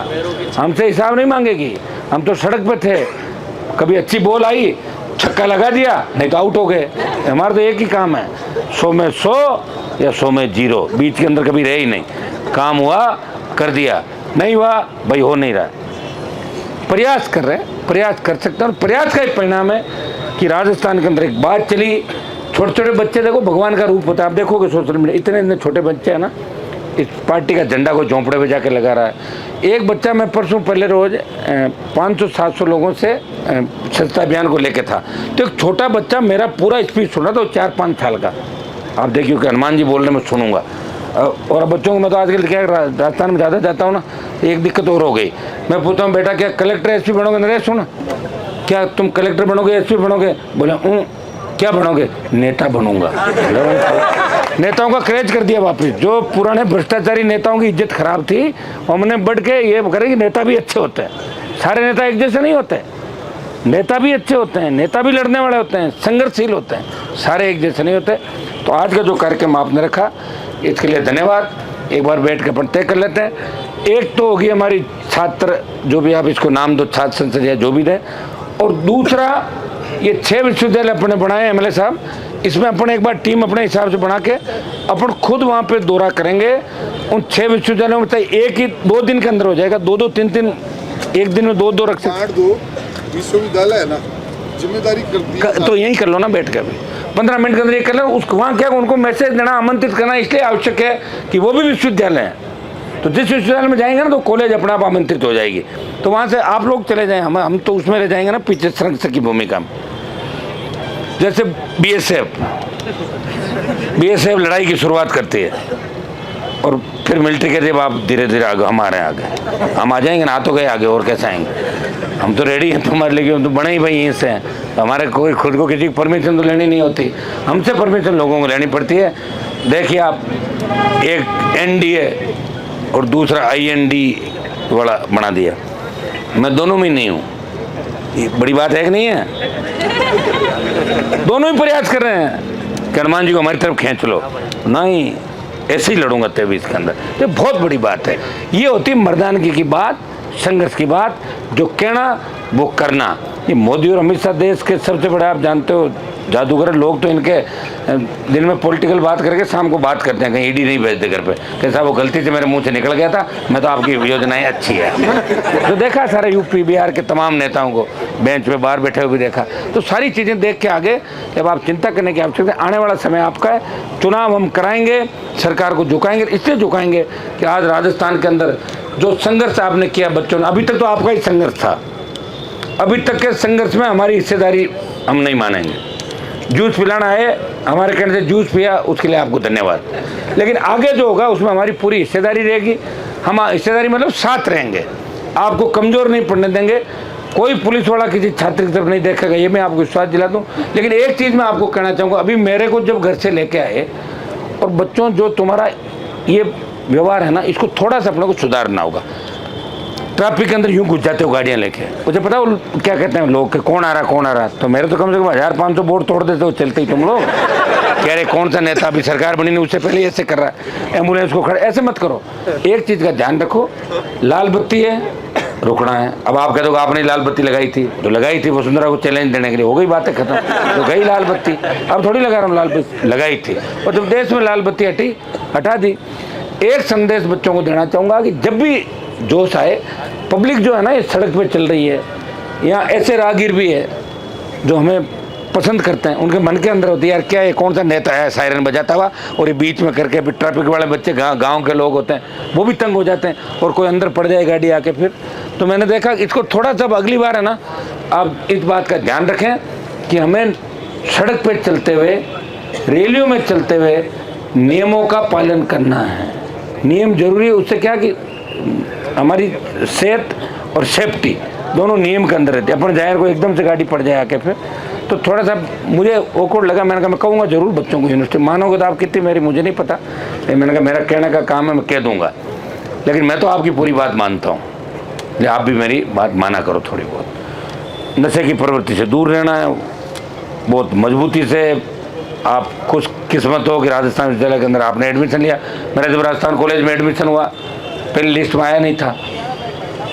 हमसे हिसाब नहीं मांगेगी। हम तो सड़क पे थे, कभी अच्छी बॉल आई छक्का लगा दिया, नहीं तो आउट हो गए। हमारा तो एक ही काम है, 100 में 100 या 100 में 0, बीच के अंदर कभी रहे ही नहीं। काम हुआ कर दिया, नहीं हुआ भाई हो नहीं रहा। प्रयास कर रहे हैं, प्रयास कर सकते हैं, और प्रयास का एक परिणाम है कि राजस्थान के अंदर एक बात चली। छोटे छोटे बच्चे, देखो भगवान का रूप होता है, आप देखोगे सोशल मीडिया, इतने इतने छोटे बच्चे हैं ना, इस पार्टी का झंडा को झोंपड़े पे जाके लगा रहा है। एक बच्चा, मैं परसों पहले रोज 500-700 लोगों से स्वच्छता अभियान को लेके था, तो एक छोटा बच्चा मेरा पूरा स्पीच सुना था, 4-5 साल का। आप देखिए कि हनुमान जी बोलने में सुनूंगा। और बच्चों को मैं तो आजकल क्या राजस्थान में ज़्यादा जाता हूँ ना, एक दिक्कत और हो गई। मैं पूछता हूँ बेटा क्या कलेक्टर एसपी बनोगे? नरेश सुन, क्या तुम कलेक्टर बनोगे एसपी बनोगे? बोले क्या बनोगे? नेता बनूंगा। नेताओं का क्रेज कर दिया वापिस। जो पुराने भ्रष्टाचारी नेताओं की इज्जत खराब थी, हमने बढ़ के ये करें कि नेता भी अच्छे होते हैं। सारे नेता एक जैसे नहीं होते, नेता भी अच्छे होते हैं, नेता भी लड़ने वाले होते हैं, संघर्षशील होते हैं, सारे एक जैसे नहीं होते। तो आज का जो कार्यक्रम आपने रखा इसके लिए धन्यवाद। एक बार बैठ के अपन तय कर लेते हैं। एक तो होगी हमारी छात्र, जो भी आप इसको नाम दो, छात्र संसद या जो भी दें, और दूसरा ये 6 विश्वविद्यालय अपने बनाए एमएलए साहब, इसमें अपन एक बार टीम अपने हिसाब से बना के अपन खुद वहाँ पे दौरा करेंगे। उन 6 विश्वविद्यालयों में एक ही 2 दिन के अंदर हो जाएगा, 2-2 3-3, एक दिन में 2-2 रख सकते। 8 विश्वविद्यालय है ना, जिम्मेदारी कर दी तो यही कर लो ना बैठ के, अभी 15 मिनट के अंदर ये कर लो। उसको वहाँ क्या उनको मैसेज देना, आमंत्रित करना इसलिए आवश्यक है कि वो भी विश्वविद्यालय है। तो जिस विश्वविद्यालय में जाएंगे ना तो कॉलेज अपने आप आमंत्रित हो जाएगी, तो वहाँ से आप लोग चले जाएं, हम तो उसमें रह जाएंगे ना पीछे संरक्षक की भूमिका में। जैसे बीएसएफ लड़ाई की शुरुआत करती है और फिर मिलिट्री के जब आप धीरे धीरे आगे, हम आ रहे हैं आगे, हम आ जाएंगे ना, तो गए आगे, और कैसे आएंगे? हम तो रेडी हैं तुम्हारे लिए, हम तो बने ही भाई यहीं से हैं। तो हमारे कोई खुद को किसी की परमिशन तो लेनी नहीं होती, हमसे परमिशन लोगों को लेनी पड़ती है। देखिए आप, एक एनडीए और दूसरा आईएनडी वाला बना दिया, मैं दोनों में नहीं हूँ। ये बड़ी बात है कि नहीं है? दोनों ही प्रयास कर रहे हैं कि हनुमान जी को हमारी तरफ खींच लो, नहीं ऐसे ही लड़ूंगा 23 के अंदर। ये बहुत बड़ी बात है। ये होती है मर्दानगी की बात, संघर्ष की बात, जो कहना वो करना। ये मोदी और अमित शाह देश के सबसे बड़े, आप जानते हो, जादूगर लोग। तो इनके दिन में पॉलिटिकल बात करके शाम को बात करते हैं, कहीं ईडी नहीं भेजते घर पे, कैसा वो गलती से मेरे मुंह से निकल गया था, मैं तो आपकी योजनाएं अच्छी है। तो देखा सारे यूपी बिहार के तमाम नेताओं को बेंच पे बाहर बैठे हुए भी देखा। तो सारी चीज़ें देख के आगे जब आप चिंता करने की आवश्यकता है, आने वाला समय आपका है, चुनाव हम कराएंगे, सरकार को झुकाएंगे। इसलिए झुकाएंगे कि आज राजस्थान के अंदर जो संघर्ष आपने किया बच्चों ने, अभी तक तो आपका ही संघर्ष था, अभी तक के संघर्ष में हमारी हिस्सेदारी हम नहीं मानेंगे। जूस पिलाना है, हमारे कहने से जूस पिया, उसके लिए आपको धन्यवाद। लेकिन आगे जो होगा उसमें हमारी पूरी हिस्सेदारी रहेगी। हम हिस्सेदारी मतलब साथ रहेंगे, आपको कमज़ोर नहीं पड़ने देंगे। कोई पुलिस वाला किसी छात्र की तरफ नहीं देखेगा, ये मैं आपको विश्वास दिला दूँ। लेकिन एक चीज़ मैं आपको कहना चाहूँगा, अभी मेरे को जब घर से लेके आए, और बच्चों जो तुम्हारा ये व्यवहार है ना, इसको थोड़ा सा अपने को सुधारना होगा। ट्रैफिक के अंदर यूँ घुस जाते हो गाड़ियाँ लेके, मुझे पता वो क्या कहते हैं लोग कि कौन आ रहा कौन आ रहा, तो मेरे तो कम से कम 1500 बोर्ड तोड़ देते हो चलते ही तुम लोग। कह रहे कौन सा नेता अभी सरकार बनी नहीं उससे पहले ऐसे कर रहा है, एम्बुलेंस को खड़ा, ऐसे मत करो। एक चीज़ का ध्यान रखो, लाल बत्ती है, रुकना है। अब आप कह दो आपने लाल बत्ती लगाई थी, जो लगाई थी वसुंधरा को चैलेंज देने के लिए, हो गई बातें खत्म, तो गई लाल बत्ती। अब थोड़ी लगा रहा हूँ, लाल बत्ती लगाई थी, और जब देश में लाल बत्ती हटा दी। एक संदेश बच्चों को देना चाहूँगा कि जब भी जोश आए, पब्लिक जो है ना ये सड़क पे चल रही है, यहाँ ऐसे राहगीर भी है जो हमें पसंद करते हैं, उनके मन के अंदर होती है यार क्या है, कौन सा नेता है सायरन बजाता हुआ, और ये बीच में करके फिर ट्रैफिक वाले बच्चे गांव के लोग होते हैं वो भी तंग हो जाते हैं, और कोई अंदर पड़ जाए गाड़ी आके फिर। तो मैंने देखा इसको थोड़ा सा अगली बार है ना, आप इस बात का ध्यान रखें कि हमें सड़क पर चलते हुए, रैलियों में चलते हुए नियमों का पालन करना है। नियम जरूरी है, उससे क्या कि हमारी सेहत और सेफ्टी दोनों नियम के अंदर रहती है। अपन जाहिर को एकदम से गाड़ी पड़ जाए आके फिर तो थोड़ा सा मुझे ओकवर्ड लगा। मैंने कहा मैं कहूँगा जरूर बच्चों को यूनिवर्सिटी, मानोगे तो आप कितनी मेरी मुझे नहीं पता, लेकिन मैंने कहा मेरा कहने का काम है, मैं कह दूँगा, लेकिन मैं तो आपकी पूरी बात मानता हूँ, ये आप भी मेरी बात माना करो थोड़ी बहुत। नशे की प्रवृत्ति से दूर रहना है, बहुत मजबूती से। आप खुश किस्मत हो कि राजस्थान विश्वविद्यालय के अंदर आपने एडमिशन लिया। मेरा जब राजस्थान कॉलेज में एडमिशन हुआ पहले लिस्ट में आया नहीं था,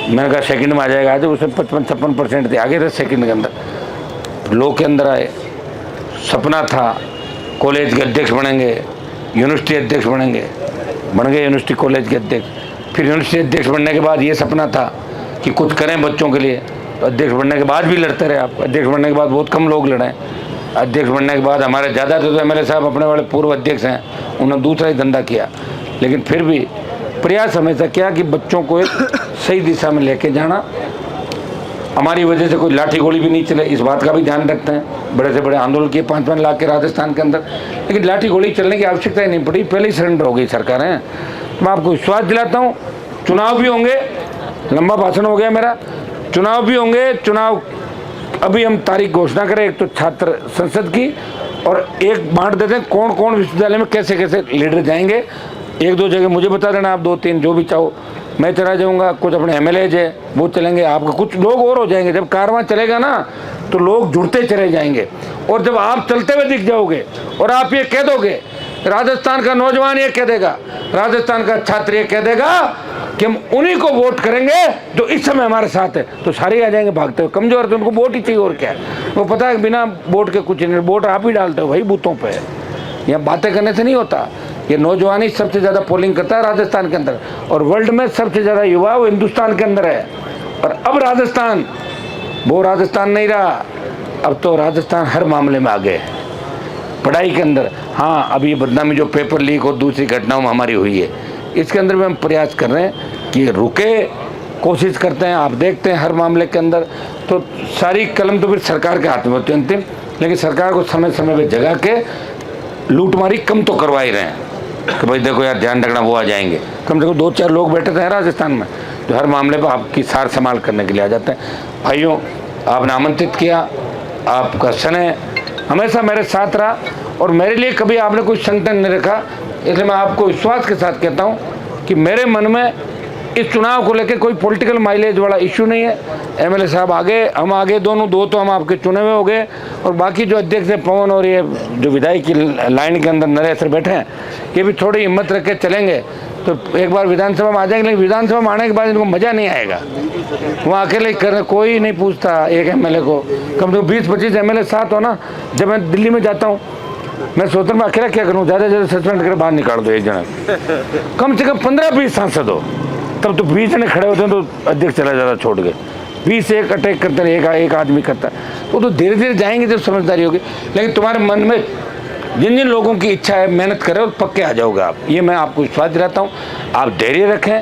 मैंने कहा सेकंड में आ जाएगा, आज उसमें 55-56% थे, आगे थे सेकंड के अंदर, लोग के अंदर आए। सपना था कॉलेज के अध्यक्ष बनेंगे, यूनिवर्सिटी अध्यक्ष बनेंगे, बन गए यूनिवर्सिटी कॉलेज के अध्यक्ष। फिर यूनिवर्सिटी अध्यक्ष बनने के बाद ये सपना था कि कुछ करें बच्चों के लिए, तो अध्यक्ष बनने के बाद भी लड़ते रहे आप। अध्यक्ष बनने के बाद बहुत कम लोग लड़े। अध्यक्ष बनने के बाद हमारे ज़्यादातर तो MLA साहब अपने वाले पूर्व अध्यक्ष हैं, उन्होंने दूसरा ही धंधा किया, लेकिन फिर भी प्रयास हमेशा किया कि बच्चों को एक सही दिशा में लेके जाना। हमारी वजह से कोई लाठी गोली भी नहीं चले, इस बात का भी ध्यान रखते हैं। बड़े से बड़े आंदोलन किए 5-5 लाख के राजस्थान के अंदर, लेकिन लाठी गोली चलने की आवश्यकता ही नहीं पड़ी, पहले ही सरेंडर हो गई सरकारें। मैं आपको विश्वास दिलाता हूँ, चुनाव भी होंगे, लंबा भाषण हो गया मेरा, चुनाव भी होंगे। चुनाव अभी हम तारीख घोषणा करें, एक तो छात्र संसद की, और एक बांट देते हैं कौन कौन विश्वविद्यालय में कैसे कैसे लीडर जाएंगे। 1-2 जगह मुझे बता देना, आप 2-3 जो भी चाहो, मैं चला जाऊंगा। कुछ अपने MLAs है वो चलेंगे, आपका कुछ लोग और हो जाएंगे। जब कारवां चलेगा ना तो लोग जुड़ते चले जाएंगे, और जब आप चलते हुए दिख जाओगे और आप ये कह दोगे, राजस्थान का नौजवान ये कह देगा, राजस्थान का छात्र ये कह देगा कि हम उन्हीं को वोट करेंगे जो इस समय हमारे साथ है, तो सारे आ जाएंगे भागते हुए। कमजोर तो उनको वोट ही चाहिए, और क्या है, वो पता है बिना वोट के कुछ नहीं, वोट आप ही डालते हो भाई बूथों पे। यहाँ बातें करने से नहीं होता। ये नौजवान ही सबसे ज़्यादा पोलिंग करता है राजस्थान के अंदर, और वर्ल्ड में सबसे ज़्यादा युवा वो हिंदुस्तान के अंदर है। और अब राजस्थान वो राजस्थान नहीं रहा, अब तो राजस्थान हर मामले में आगे है, पढ़ाई के अंदर। हाँ, अब ये बदनामी जो पेपर लीक और दूसरी घटनाओं में हमारी हुई है, इसके अंदर भी हम प्रयास कर रहे हैं कि रुके, कोशिश करते हैं। आप देखते हैं हर मामले के अंदर तो सारी कलम तो फिर सरकार के हाथ में होती है अंतिम, लेकिन सरकार को समय समय पर जगा के लूटमारी कम तो करवा ही रहे हैं कि भाई देखो यार ध्यान रखना, वो आ जाएंगे। कम से कम 2-4 लोग बैठे थे राजस्थान में जो हर मामले पर आपकी सार संभाल करने के लिए आ जाते हैं। भाइयों, आपने आमंत्रित किया, आपका स्नेह हमेशा मेरे साथ रहा, और मेरे लिए कभी आपने कोई संगठन नहीं रखा। इसलिए मैं आपको विश्वास के साथ कहता हूँ कि मेरे मन में इस चुनाव को लेकर कोई पॉलिटिकल माइलेज वाला इशू नहीं है। MLA साहब आगे, हम आगे, दोनों दो तो हम आपके चुने हुए हो गए, और बाकी जो अध्यक्ष है पवन और ये जो विधायक की लाइन के अंदर नरेश सर बैठे हैं, ये भी थोड़ी हिम्मत रख के चलेंगे तो एक बार विधानसभा में आ जाएंगे। लेकिन विधानसभा में आने के बाद इनको मज़ा नहीं आएगा, वहाँ अकेले कर कोई नहीं पूछता एक MLA को। कम से कम 20-25 MLA साथ हो ना। जब मैं दिल्ली में जाता हूँ मैं सोचता हूँ मैं अकेला क्या करूँ, ज़्यादा से ज़्यादा सस्पेंड कर बाहर निकाल दो एक जना। कम से कम 15-20 सांसद हो, तब तो 20 जने खड़े होते हैं तो अध्यक्ष चला जाता छोड़ के, 20 एक अटैक करते हैं, एक आदमी करता है। वो तो धीरे धीरे जाएंगे जब समझदारी होगी। लेकिन तुम्हारे मन में जिन जिन लोगों की इच्छा है मेहनत करें, और पक्के आ जाओगे आप, ये मैं आपको विश्वास दिलाता हूँ। आप धैर्य रखें।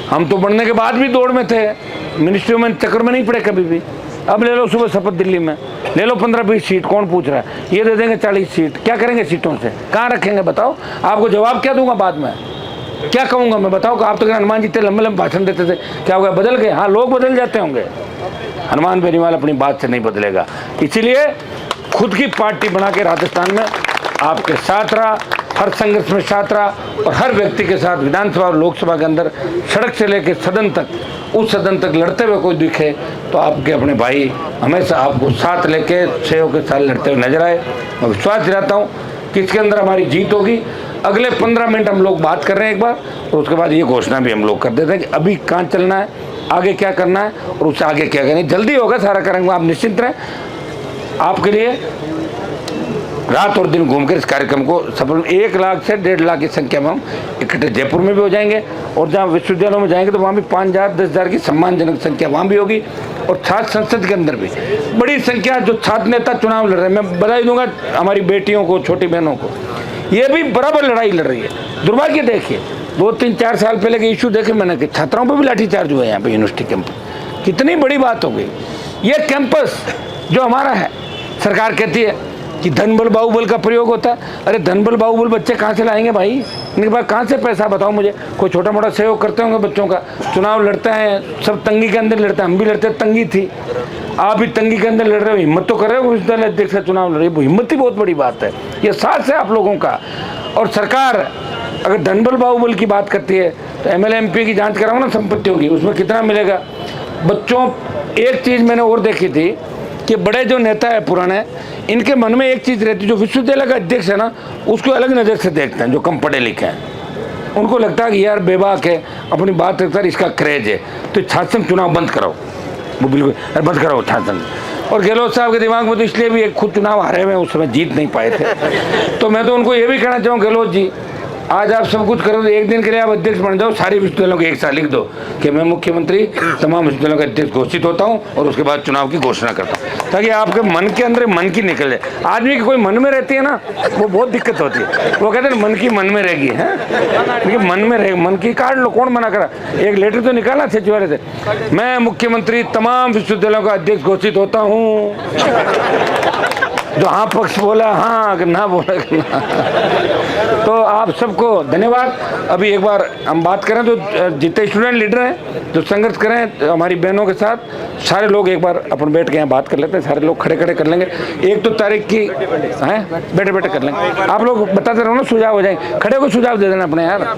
हम तो बढ़ने के बाद भी दौड़ में थे, मिनिस्ट्रियों में चक्कर में नहीं पड़े कभी भी। अब ले लो सुबह शपथ दिल्ली में, ले लो 15-20 सीट, कौन पूछ रहा है, ये दे देंगे 40 सीट, क्या करेंगे सीटों से, कहाँ रखेंगे बताओ। आपको जवाब क्या दूंगा बाद में, क्या कहूँगा मैं, बताओ। आप तो हनुमान जी इतने लंबे लंबे भाषण देते थे, क्या होगा, बदल गए? हाँ, लोग बदल जाते होंगे, हनुमान बेनीवाल अपनी बात से नहीं बदलेगा। इसीलिए खुद की पार्टी बना के राजस्थान में आपके साथ रहा, हर संघर्ष में साथ रहा, और हर व्यक्ति के साथ विधानसभा और लोकसभा के अंदर सड़क से लेकर सदन तक, उस सदन तक लड़ते हुए कोई दिखे तो आपके अपने भाई हमेशा आपको साथ लेके सहयोग के साथ लड़ते हुए नजर आए। मैं विश्वास दिलाता हूँ कि इसके अंदर हमारी जीत होगी। अगले 15 मिनट हम लोग बात कर रहे हैं एक बार, और उसके बाद ये घोषणा भी हम लोग कर देते हैं कि अभी कहाँ चलना है, आगे क्या करना है, और उससे आगे क्या करना है। जल्दी होगा, सारा करेंगे, आप निश्चिंत रहें। आपके लिए रात और दिन घूमकर इस कार्यक्रम को सफल 1 लाख से 1.5 लाख की संख्या में हम इकट्ठे जयपुर में भी हो जाएंगे, और जहाँ विश्वविद्यालयों में जाएंगे तो वहाँ भी 5,000 10,000 की सम्मानजनक संख्या वहाँ भी होगी। और छात्र संसद के अंदर भी बड़ी संख्या जो छात्र नेता चुनाव लड़ रहे हैं, मैं बधाई दूंगा हमारी बेटियों को, छोटी बहनों को, ये भी बराबर लड़ाई लड़ रही है। दुर्भाग्य देखिए, 2-3-4 साल पहले के इशू देखे मैंने कि छात्राओं पर भी लाठीचार्ज हुआ है यहाँ पे यूनिवर्सिटी कैंपस। कितनी बड़ी बात हो गई। ये कैंपस जो हमारा है, सरकार कहती है कि धन बल बाहुबल का प्रयोग होता है। अरे धन बल बाहुबल बच्चे कहाँ से लाएंगे भाई? इनके पास कहाँ से पैसा, बताओ मुझे। कोई छोटा मोटा सहयोग करते होंगे बच्चों का, चुनाव लड़ते हैं, सब तंगी के अंदर लड़ते हैं, हम भी लड़ते, तंगी थी, आप भी तंगी के अंदर लड़ रहे हो, हिम्मत तो कर रहे हो, विश्व दल अध्यक्ष का चुनाव लड़ रही है, हिम्मत ही बहुत बड़ी बात है। ये साहस है आप लोगों का। और सरकार अगर धनबल बाहुबल की बात करती है तो एमएलए एमपी की जांच कराओ ना संपत्तियों की, उसमें कितना मिलेगा बच्चों। एक चीज़ मैंने और देखी थी कि बड़े जो नेता है पुराने, इनके मन में एक चीज़ रहती है, जो विश्वविद्यालय का अध्यक्ष है ना उसको अलग नज़र से देखते हैं, जो कम पढ़े लिखे हैं। उनको लगता है कि यार बेबाक है, अपनी बात रखता है, इसका क्रेज है, तो छात्र संघ चुनाव बंद कराओ, वो बिल्कुल अरे बंद कराओ छात्र संघ। और गहलोत साहब के दिमाग में तो इसलिए भी एक खुद चुनाव हारे हुए, उस समय जीत नहीं पाए थे। तो मैं तो उनको ये भी कहना चाहूँ, गहलोत जी आज आप सब कुछ करो तो एक दिन के लिए आप अध्यक्ष बन जाओ, सारे विश्वविद्यालयों को एक साथ लिख दो कि मैं मुख्यमंत्री तमाम विश्वविद्यालयों का अध्यक्ष घोषित होता हूँ और उसके बाद चुनाव की घोषणा करता हूँ, ताकि आपके मन के अंदर मन की निकल जाए। आदमी की कोई मन में रहती है ना, वो बहुत दिक्कत होती है। वो कहते हैं मन की मन में रहेगी, है देखिए मन में रहे, मन की काट लो, कौन मना करा। एक लेटर तो निकाला सचिवालय से, मैं मुख्यमंत्री तमाम विश्वविद्यालयों का अध्यक्ष घोषित होता हूँ। जो हाँ पक्ष बोला हाँ, अगर ना बोला ना। तो आप सबको धन्यवाद। अभी एक बार हम बात करें तो जितने स्टूडेंट लीडर हैं जो संघर्ष करें हमारी बहनों के साथ, सारे लोग एक बार अपन बैठ के यहाँ बात कर लेते हैं, सारे लोग खड़े खड़े कर लेंगे। 1 तो तारीख की है, बैठे बैठे कर लेंगे। आप लोग बताते रहो ना, सुझाव हो जाएंगे, खड़े को सुझाव दे देना अपने यार।